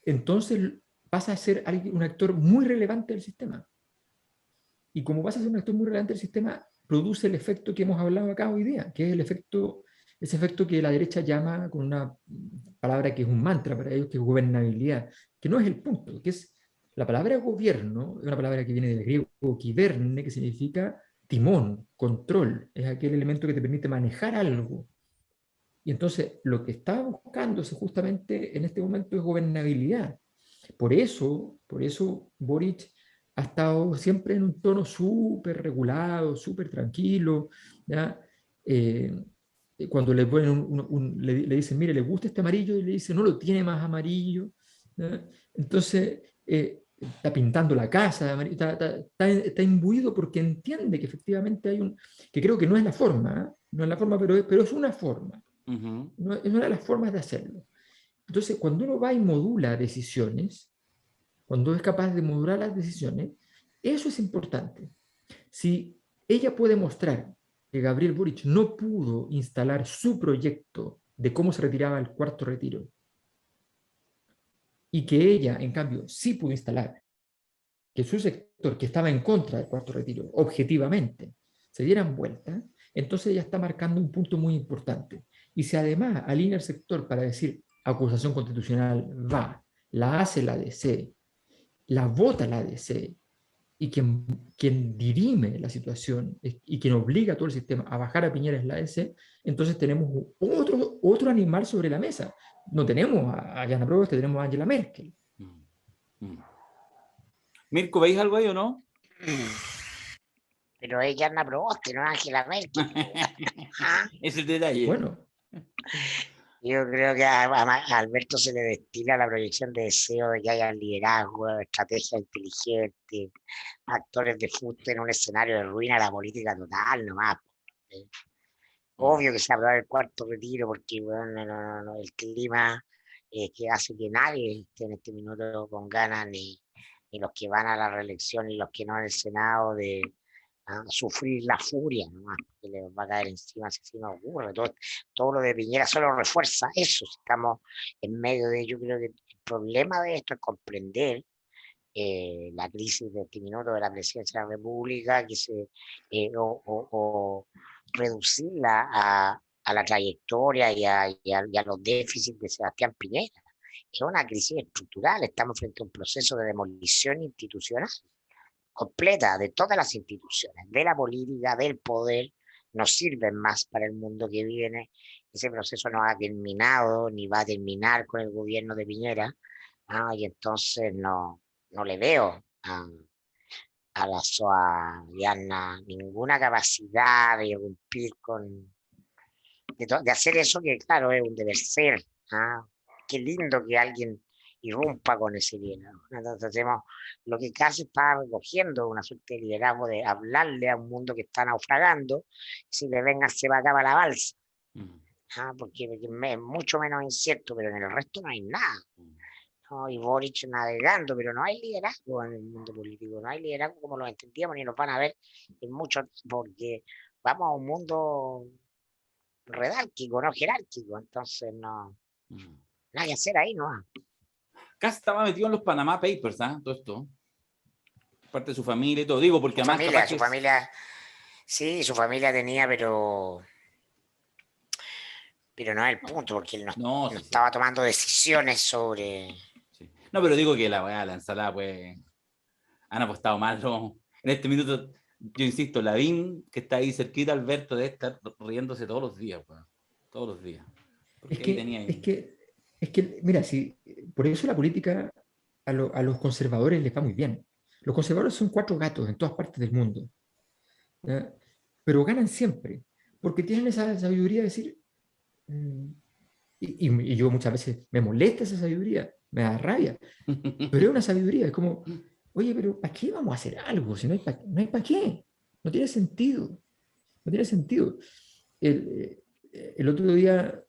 entonces pasa a ser un actor muy relevante del sistema. Y como pasa a ser un actor muy relevante del sistema, produce el efecto que hemos hablado acá hoy día, que es ese efecto que la derecha llama con una palabra que es un mantra para ellos, que es gobernabilidad, que no es el punto, que es la palabra gobierno, es una palabra que viene del griego kiberne, que significa timón, control, es aquel elemento que te permite manejar algo. Y entonces lo que está buscándose justamente en este momento es gobernabilidad. Por eso Boric ha estado siempre en un tono súper regulado, súper tranquilo, ¿ya? Cuando le ponen le dicen, mire, ¿le gusta este amarillo? Y le dice, no lo tiene más amarillo, ¿ya? Entonces, está pintando la casa de amarillo, está imbuido porque entiende que efectivamente que creo que no es la forma, ¿eh? No es la forma, pero es una forma. No, es una de las formas de hacerlo. Entonces, cuando uno va y modula decisiones, cuando es capaz de modular las decisiones, eso es importante. Si ella puede mostrar que Gabriel Boric no pudo instalar su proyecto de cómo se retiraba el cuarto retiro, y que ella, en cambio, sí pudo instalar que su sector, que estaba en contra del cuarto retiro, objetivamente, se dieran vuelta, entonces ella está marcando un punto muy importante. Y si además alinea el sector para decir acusación constitucional va, la hace la DC, la vota la DC, y quien dirime la situación y quien obliga a todo el sistema a bajar a Piñera es la DC, entonces tenemos otro animal sobre la mesa. No tenemos a Jana Proboste, tenemos a Angela Merkel. Mirko, ¿veis algo ahí o no? Pero ella no Proboste, no Angela Merkel. Es el detalle. Bueno. Yo creo que a Alberto se le destila la proyección de deseo de que haya liderazgo, estrategia inteligente, actores de fútbol en un escenario de ruina de la política total nomás. Obvio que se aprobará el cuarto retiro porque bueno, el clima que hace que nadie esté en este minuto con ganas, ni los que van a la reelección ni los que no en el Senado, de sufrir la furia nomás, que les va a caer encima si no ocurre. Todo lo de Piñera solo refuerza eso. Estamos en medio de, yo creo que el problema de esto es comprender la crisis de este minuto de la presidencia de la República, o reducirla a la trayectoria y a los déficits de Sebastián Piñera. Es una crisis estructural, estamos frente a un proceso de demolición institucional completa de todas las instituciones, de la política, del poder, no sirven más para el mundo que viene. Ese proceso no ha terminado ni va a terminar con el gobierno de Piñera, y entonces no le veo a la SOA Diana ninguna capacidad de irrumpir de hacer eso que claro es un deber ser. Qué lindo que alguien irrumpa con ese liderazgo. Entonces lo que casi está recogiendo una suerte de liderazgo de hablarle a un mundo que está naufragando, si le vengan se va a acabar la balsa. Porque es mucho menos incierto, pero en el resto no hay nada. ¿No? Y Boric navegando, pero no hay liderazgo en el mundo político, no hay liderazgo como lo entendíamos, ni lo van a ver en mucho tiempo, porque vamos a un mundo redárquico, no jerárquico, entonces no nada que hacer ahí, ¿no? Acá estaba metido en los Panama Papers, todo esto. parte de su familia y todo. Digo, porque Su además familia, capaz su que familia, sí, su familia tenía, pero no es el punto, porque él no, no, no sí, sí, estaba tomando decisiones sobre... sí. No, pero digo que la weá, la ensalada, pues, han apostado mal, ¿no? En este minuto, yo insisto, Lavín, que está ahí cerquita, Alberto, debe estar riéndose todos los días, weón. Todos los días. Es Porque ahí que, tenía es ahí. que, es que, mira, si, por eso la política a los conservadores les va muy bien. Los conservadores son cuatro gatos en todas partes del mundo, ¿ya? Pero ganan siempre, porque tienen esa sabiduría de decir, mm, y yo muchas veces me molesta esa sabiduría, me da rabia, pero es una sabiduría, es como, oye, pero ¿para qué vamos a hacer algo? Si no hay para no hay pa qué, no tiene sentido, no tiene sentido. El otro día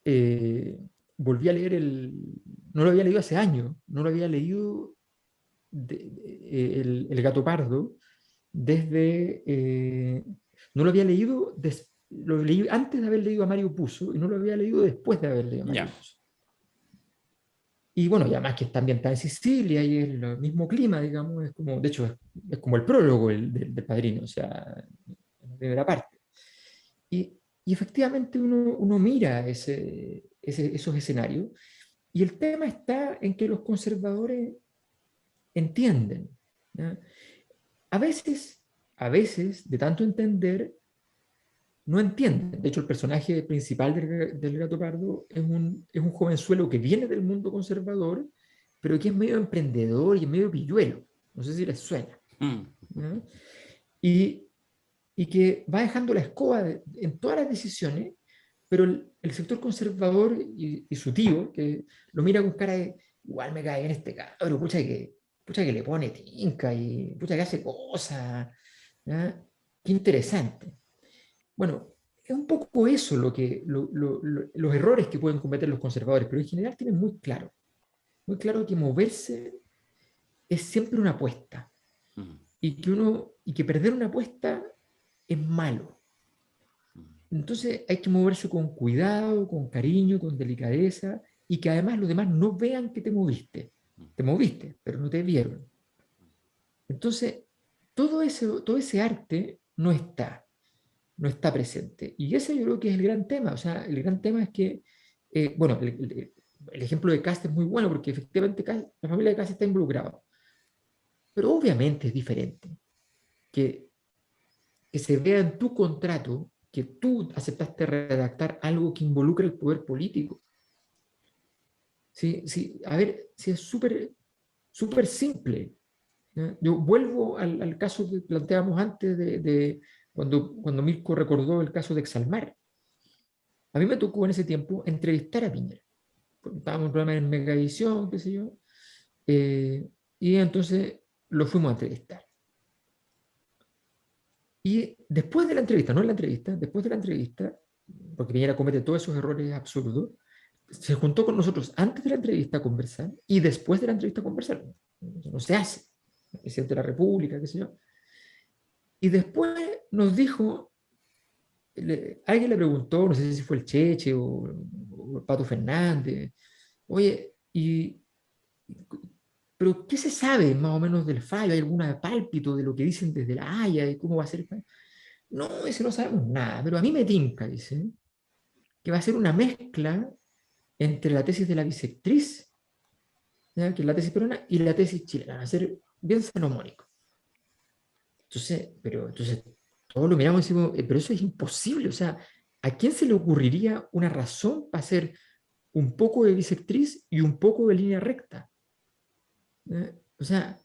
eh, volví a leer no lo había leído hace años, no lo había leído el Gato Pardo desde, no lo había leído, lo leí antes de haber leído a Mario Puzo y no lo había leído después de haber leído a Mario Ya. Puzo. Y bueno, y además que está ambientada en Sicilia y es el mismo clima, digamos, es como, de hecho, es como el prólogo del Padrino, o sea, en la primera parte. Y efectivamente uno mira esos escenarios y el tema está en que los conservadores entienden, ¿ya? A veces, a veces, de tanto entender, no entienden. De hecho, el personaje principal del Gato Pardo es un jovenzuelo que viene del mundo conservador, pero que es medio emprendedor y es medio pilluelo. No sé si les suena. Mm. ¿Ya? Y, y que va dejando la escoba en todas las decisiones, pero el sector conservador y su tío, que lo mira con cara de, igual me cae en este cabro, pucha que le pone tinca y pucha que hace cosas. ¿Ya? Qué interesante. Bueno, es un poco eso los errores que pueden cometer los conservadores, pero en general tienen muy claro que moverse es siempre una apuesta Mm. y que perder una apuesta es malo. Entonces hay que moverse con cuidado, con cariño, con delicadeza y que además los demás no vean que te moviste. Te moviste, pero no te vieron. Entonces, todo ese arte no está presente. Y ese yo creo que es el gran tema. O sea, el gran tema es que, bueno, el ejemplo de Cast es muy bueno porque efectivamente la familia de Cast está involucrada. Pero obviamente es diferente que, que se vea en tu contrato que tú aceptaste redactar algo que involucra el poder político. Sí, sí, a ver, si es súper simple. ¿Ya? Yo vuelvo al caso que planteábamos antes de cuando Mirko recordó el caso de Exalmar. A mí me tocó en ese tiempo entrevistar a Piñera. Estábamos en un programa en Megavisión, qué sé yo, y entonces lo fuimos a entrevistar. Y después de la entrevista, no en la entrevista, después de la entrevista, porque Piñera comete todos esos errores absurdos, se juntó con nosotros antes de la entrevista a conversar y después de la entrevista a conversar. Eso no se hace. El presidente de la República, qué sé yo. Y después nos dijo, alguien le preguntó, no sé si fue el Cheche o el Pato Fernández, oye, pero ¿qué se sabe más o menos del fallo? ¿Hay alguna pálpito de lo que dicen desde la Haya y cómo va a ser el fallo? No, ese no sabemos nada, pero a mí me tinca, dice, que va a ser una mezcla entre la tesis de la bisectriz, ¿ya? Que es la tesis peruana, y la tesis chilena, va a ser bien salomónico. Entonces, todos lo miramos y decimos, pero eso es imposible, o sea, ¿a quién se le ocurriría una razón para hacer un poco de bisectriz y un poco de línea recta? O sea,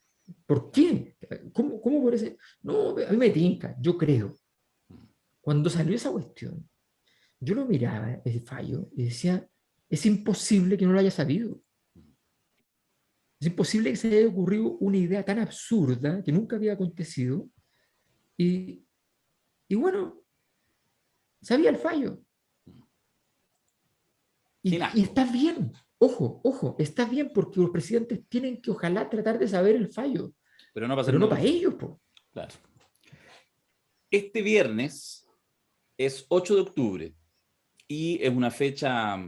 ¿por qué? ¿Cómo por ese? No, a mí me tinca, yo creo. Cuando salió esa cuestión, yo lo miraba, ese fallo, y decía, es imposible que no lo haya sabido. Es imposible que se haya ocurrido una idea tan absurda que nunca había acontecido. Y, y bueno, sabía el fallo. Sin Y asco, está bien. Ojo, está bien porque los presidentes tienen que ojalá tratar de saber el fallo, pero no para hacer pero no para negocio. ellos, po. Claro. Este viernes es 8 de octubre y es una fecha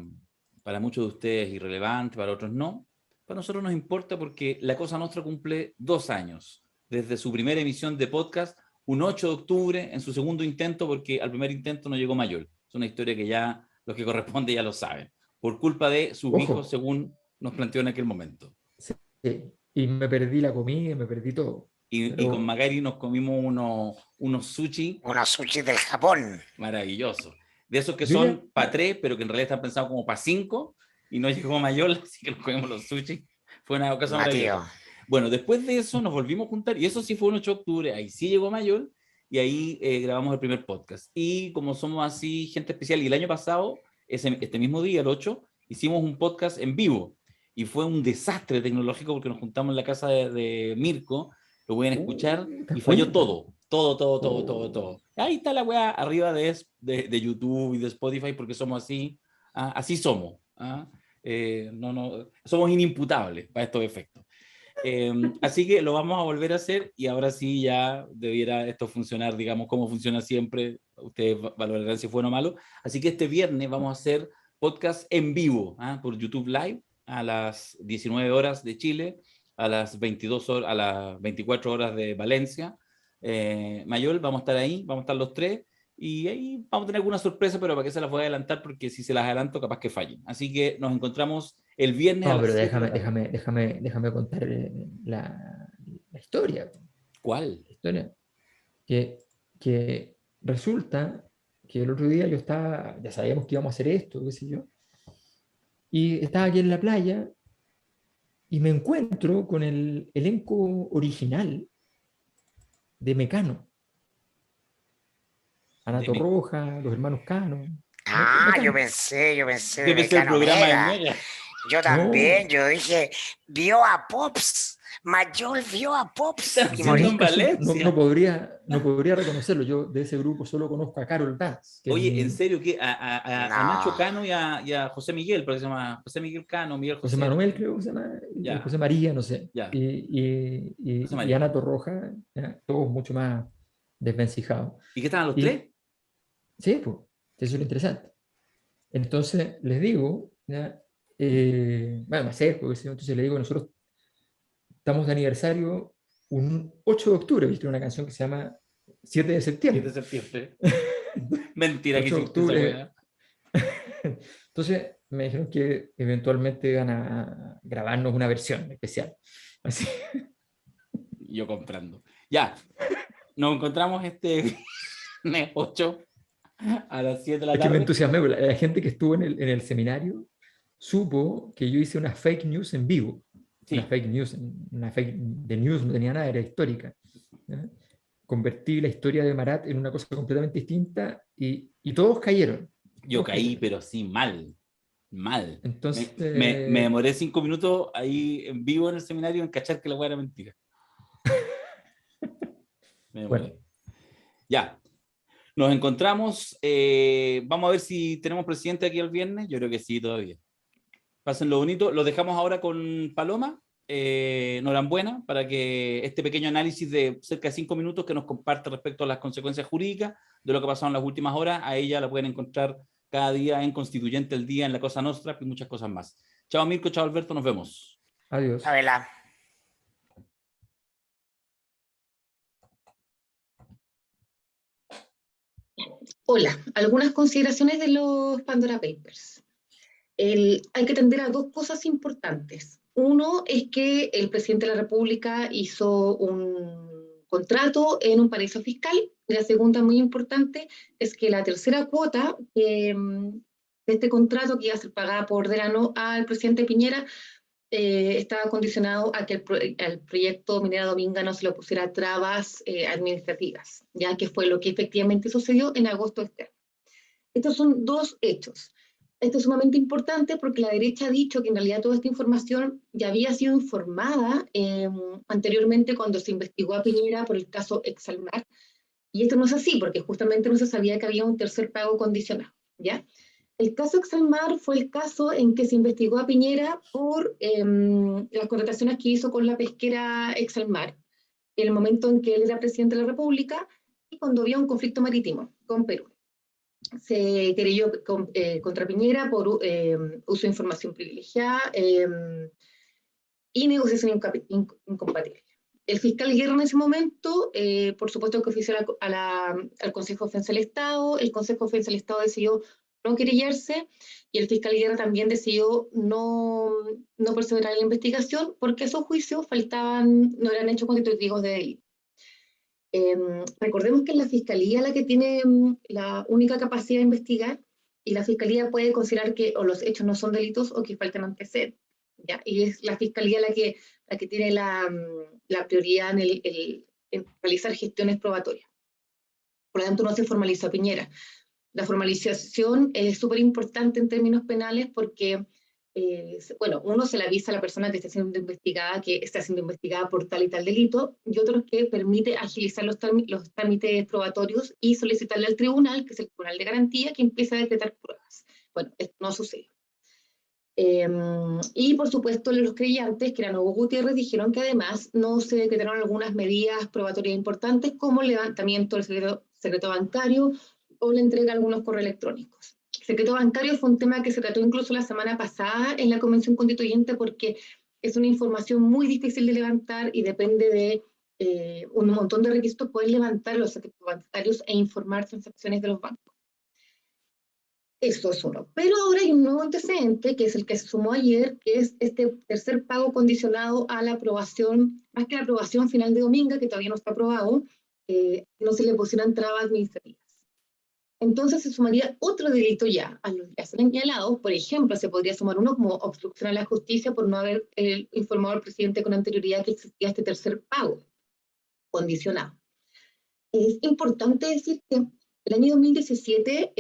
para muchos de ustedes irrelevante, para otros no. Para nosotros nos importa porque la Cosa Nostra cumple 2 años desde su primera emisión de podcast, un 8 de octubre en su segundo intento, porque al primer intento no llegó Mayol. Es una historia que ya los que corresponde ya lo saben, por culpa de sus Ojo. hijos, según nos planteó en aquel momento. Sí, y me perdí la comida, me perdí todo. Y Pero con Magari nos comimos unos sushi Unos sushi del Japón. maravillosos. De esos que Yo ya- son para 3, pero que en realidad están pensados como para 5, y no llegó Mayol, así que nos comimos los sushi. Fue una cosa Matío. maravillosa. Bueno, después de eso nos volvimos a juntar, y eso sí fue un 8 de octubre, ahí sí llegó Mayol, y ahí grabamos el primer podcast. Y como somos así gente especial, y el año pasado, este mismo día, el 8, hicimos un podcast en vivo, y fue un desastre tecnológico porque nos juntamos en la casa de Mirko, lo pueden escuchar, ¿te y falló acuerdas? todo. Ahí está la weá arriba de YouTube y de Spotify, porque somos así, así somos. Somos inimputables para estos efectos. Así que lo vamos a volver a hacer, y ahora sí ya debiera esto funcionar, digamos, como funciona siempre. Ustedes valorarán si fue bueno o malo. Así que este viernes vamos a hacer podcast en vivo, por YouTube Live a las 19 horas de Chile, a las 22 horas, a las 24 horas de Valencia. Mayol, vamos a estar ahí, vamos a estar los tres, y ahí vamos a tener alguna sorpresa, pero para qué se las voy a adelantar, porque si se las adelanto capaz que fallen. Así que nos encontramos el viernes a No, las pero 7 de la tarde. déjame contar la historia. ¿Cuál? La historia. Que resulta que el otro día yo estaba, ya sabíamos que íbamos a hacer esto, qué sé yo, y estaba aquí en la playa y me encuentro con el elenco original de Mecano. Ana De Torroja, los hermanos Cano. Ah, yo Mecano. pensé de Debe ser el Mecano programa de Mega. Mega. Yo No, también, yo dije, vio a Pops. Mayol vio a Pops. Están Y en haciendo morí. en un caso no, Valencia. no podría reconocerlo. Yo de ese grupo solo conozco a Carol Dance, que es Oye, en mi serio, ¿qué? A Nacho No. Cano y a José Miguel, porque se llama José Miguel Cano, Miguel José José. Manuel, creo que se llama, Ya, José María, no sé, ya, José y María. Ana Torroja, ya, todos mucho más desvencijados. ¿Y qué estaban los Y tres? sí, pues, eso es lo interesante. Entonces les digo, ya, bueno, me acerco, qué sé yo, entonces les digo, nosotros estamos de aniversario un 8 de octubre, ¿viste? Una canción que se llama 7 de 7 septiembre. de septiembre. Mentira que 8 de hiciste esa octubre. weá. Entonces me dijeron que eventualmente iban a grabarnos una versión especial. Así. Yo comprando. Ya, nos encontramos este viernes 8 a las 7 de la Es que me tarde. entusiasmé, porque la gente que estuvo en el seminario supo que yo hice una fake news en vivo. Sí, Una fake de news, no tenía nada, era histórica. ¿Ya? Convertí la historia de Marat en una cosa completamente distinta y todos cayeron. yo Todos caí, cayeron. pero sí, mal. Mal. Me Entonces, demoré 5 minutos ahí en vivo en el seminario en cachar que la weá era mentira. Me bueno, demoré. Ya, nos encontramos. Vamos a ver si tenemos presidente aquí el viernes. Yo creo que sí, todavía. Pásenlo bonito. Lo dejamos ahora con Paloma, Norambuena, para que este pequeño análisis de cerca de 5 minutos que nos comparte respecto a las consecuencias jurídicas de lo que ha pasado en las últimas horas. A ella la pueden encontrar cada día en Constituyente el Día, en La Cosa Nostra y muchas cosas más. Chao Mirko, chao Alberto, nos vemos. adiós. A verla. Hola, algunas consideraciones de los Pandora Papers. Hay que atender a dos cosas importantes. Uno es que el presidente de la República hizo un contrato en un paraíso fiscal. Y la segunda, muy importante, es que la tercera cuota de este contrato, que iba a ser pagada por Delano al presidente Piñera, estaba condicionado a que el proyecto Minera Dominga no se le pusiera trabas administrativas, ya que fue lo que efectivamente sucedió en agosto de este año. Estos son dos hechos. Esto es sumamente importante porque la derecha ha dicho que en realidad toda esta información ya había sido informada anteriormente cuando se investigó a Piñera por el caso Exalmar, y esto no es así porque justamente no se sabía que había un tercer pago condicional, ¿ya? El caso Exalmar fue el caso en que se investigó a Piñera por las contrataciones que hizo con la pesquera Exalmar, en el momento en que él era presidente de la República y cuando había un conflicto marítimo con Perú. Se querelló contra Piñera por uso de información privilegiada y negociación incompatible. el fiscal Guerra en ese momento, por supuesto que ofició al Consejo de Defensa del Estado, el Consejo de Defensa del Estado decidió no querellarse, y el fiscal Guerra también decidió no perseverar en la investigación, porque a su juicio no eran hechos constitutivos de delito. Recordemos que es la Fiscalía la que tiene la única capacidad de investigar, y la Fiscalía puede considerar que o los hechos no son delitos o que faltan antecedentes, ¿ya? Y es la Fiscalía la que tiene la prioridad en realizar gestiones probatorias. Por lo tanto, no se formalizó a Piñera. La formalización es súper importante en términos penales porque, uno se le avisa a la persona que está siendo investigada por tal y tal delito, y otro que permite agilizar los trámites probatorios y solicitarle al tribunal, que es el tribunal de garantía, que empiece a decretar pruebas. Bueno, esto no sucede. Y por supuesto los creyentes, que eran Hugo Gutiérrez, dijeron que además no se decretaron algunas medidas probatorias importantes, como el levantamiento del secreto bancario o la entrega de algunos correos electrónicos. El secreto bancario fue un tema que se trató incluso la semana pasada en la Convención Constituyente, porque es una información muy difícil de levantar y depende de un montón de requisitos poder levantar los secretos bancarios e informar transacciones de los bancos. Eso es uno. Pero ahora hay un nuevo antecedente, que es el que se sumó ayer, que es este tercer pago condicionado a la aprobación, más que la aprobación final de Dominga, que todavía no está aprobado, no se le pusieran trabas administrativas. Entonces se sumaría otro delito ya a los ya señalados. Por ejemplo, se podría sumar uno como obstrucción a la justicia por no haber informado al presidente con anterioridad que existía este tercer pago condicionado. Es importante decir que el año 2017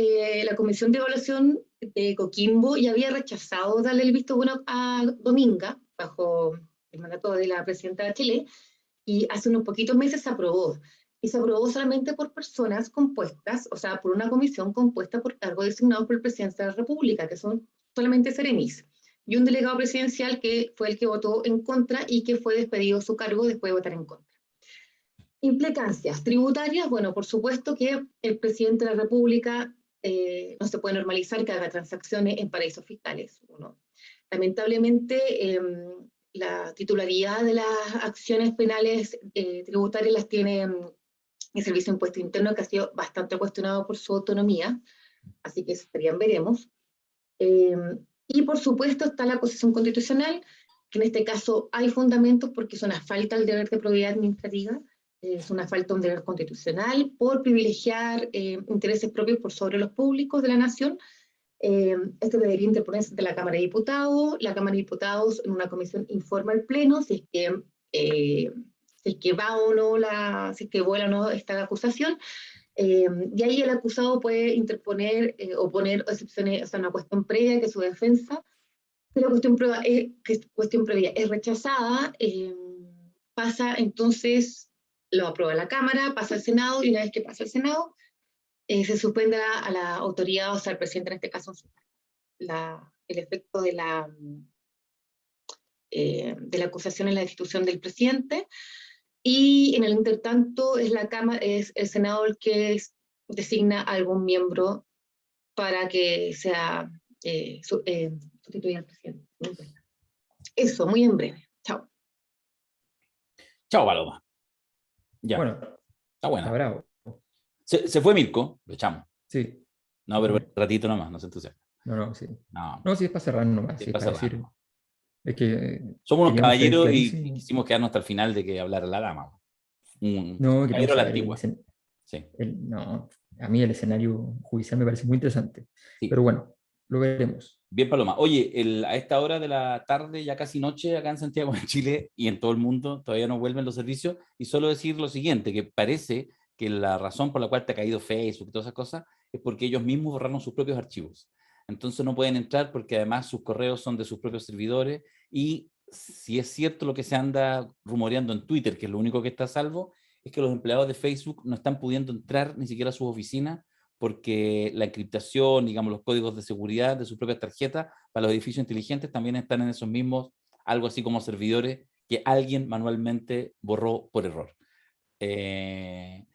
la Comisión de Evaluación de Coquimbo ya había rechazado darle el visto bueno a Dominga, bajo el mandato de la presidenta de Chile, y hace unos poquitos meses se aprobó. Y se aprobó solamente por personas compuestas, o sea, por una comisión compuesta por cargos designados por el presidente de la República, que son solamente seremis, y un delegado presidencial que fue el que votó en contra y que fue despedido de su cargo después de votar en contra. Implicancias tributarias, bueno, por supuesto que el presidente de la República no se puede normalizar que haga transacciones en paraísos fiscales. Uno. Lamentablemente, la titularidad de las acciones penales tributarias las tiene el Servicio de Impuesto Interno, que ha sido bastante cuestionado por su autonomía, así que eso también veremos. Y por supuesto está la acusación constitucional, que en este caso hay fundamentos porque es una falta al deber de probidad administrativa, es una falta de un deber constitucional por privilegiar intereses propios por sobre los públicos de la nación. Este debería interponerse ante la Cámara de Diputados. La Cámara de Diputados en una comisión informa al Pleno si es que va o no si es que vuela o no esta acusación, y ahí el acusado puede interponer o poner excepciones, o sea, una cuestión previa que es su defensa. Si la cuestión previa es rechazada, pasa entonces, lo aprueba la Cámara, pasa al Senado, y una vez que pasa al Senado, se suspende a la autoridad, o sea, al presidente en este caso, el efecto de la acusación en la destitución del presidente. Y en el intertanto es el Senado el que designa a algún miembro para que sea sustituya al presidente. Eso, muy en breve. Chao. Chao, Paloma. Ya. Bueno, Está buena. está bravo. Se fue Mirko, lo echamos. Sí. No, pero un ratito nomás, no se entusiasma. No, sí. No, No, sí, es para cerrar nomás. sí, Sí, para para cerrar, decir. no. Es que Somos unos queríamos ser caballeros y clarísimos. quisimos quedarnos hasta el final de que hablara la dama. Un No, queríamos caballero a la saber antigua. Sí. no, a mí el escenario judicial me parece muy interesante. Sí. Pero bueno, lo veremos. Bien, Paloma. Oye, a esta hora de la tarde, ya casi noche, acá en Santiago de Chile y en todo el mundo, todavía no vuelven los servicios. Y solo decir lo siguiente, que parece que la razón por la cual te ha caído Facebook y todas esas cosas es porque ellos mismos borraron sus propios archivos. Entonces no pueden entrar porque además sus correos son de sus propios servidores. Y si es cierto lo que se anda rumoreando en Twitter, que es lo único que está a salvo, es que los empleados de Facebook no están pudiendo entrar ni siquiera a sus oficinas porque la encriptación, digamos, los códigos de seguridad de sus propias tarjetas para los edificios inteligentes también están en esos mismos, algo así como servidores que alguien manualmente borró por error.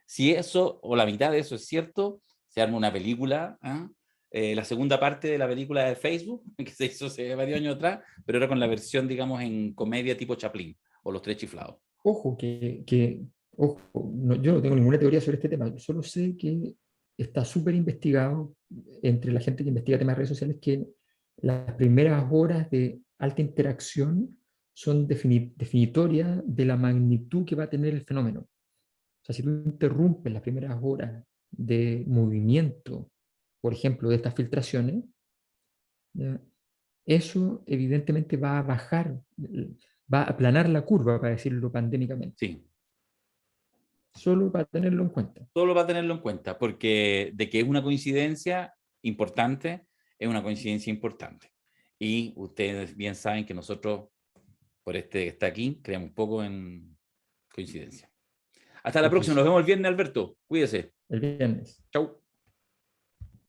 Si eso, o la mitad de eso es cierto, se arma una película, la segunda parte de la película de Facebook, que se hizo hace varios años atrás, pero era con la versión, digamos, en comedia tipo Chaplin, o Los Tres Chiflados. Ojo, ojo, yo no tengo ninguna teoría sobre este tema, solo sé que está súper investigado entre la gente que investiga temas de redes sociales que las primeras horas de alta interacción son definitorias de la magnitud que va a tener el fenómeno. O sea, si tú interrumpes las primeras horas de movimiento, por ejemplo, de estas filtraciones, ¿ya? Eso evidentemente va a bajar, va a aplanar la curva, para decirlo pandémicamente. Sí, Solo para tenerlo en cuenta. solo para tenerlo en cuenta, porque de que es una coincidencia importante, es una coincidencia importante. Y ustedes bien saben que nosotros, por este que está aquí, creemos poco en coincidencia. Hasta la próxima, nos vemos el viernes, Alberto. Cuídese. El viernes. Chau.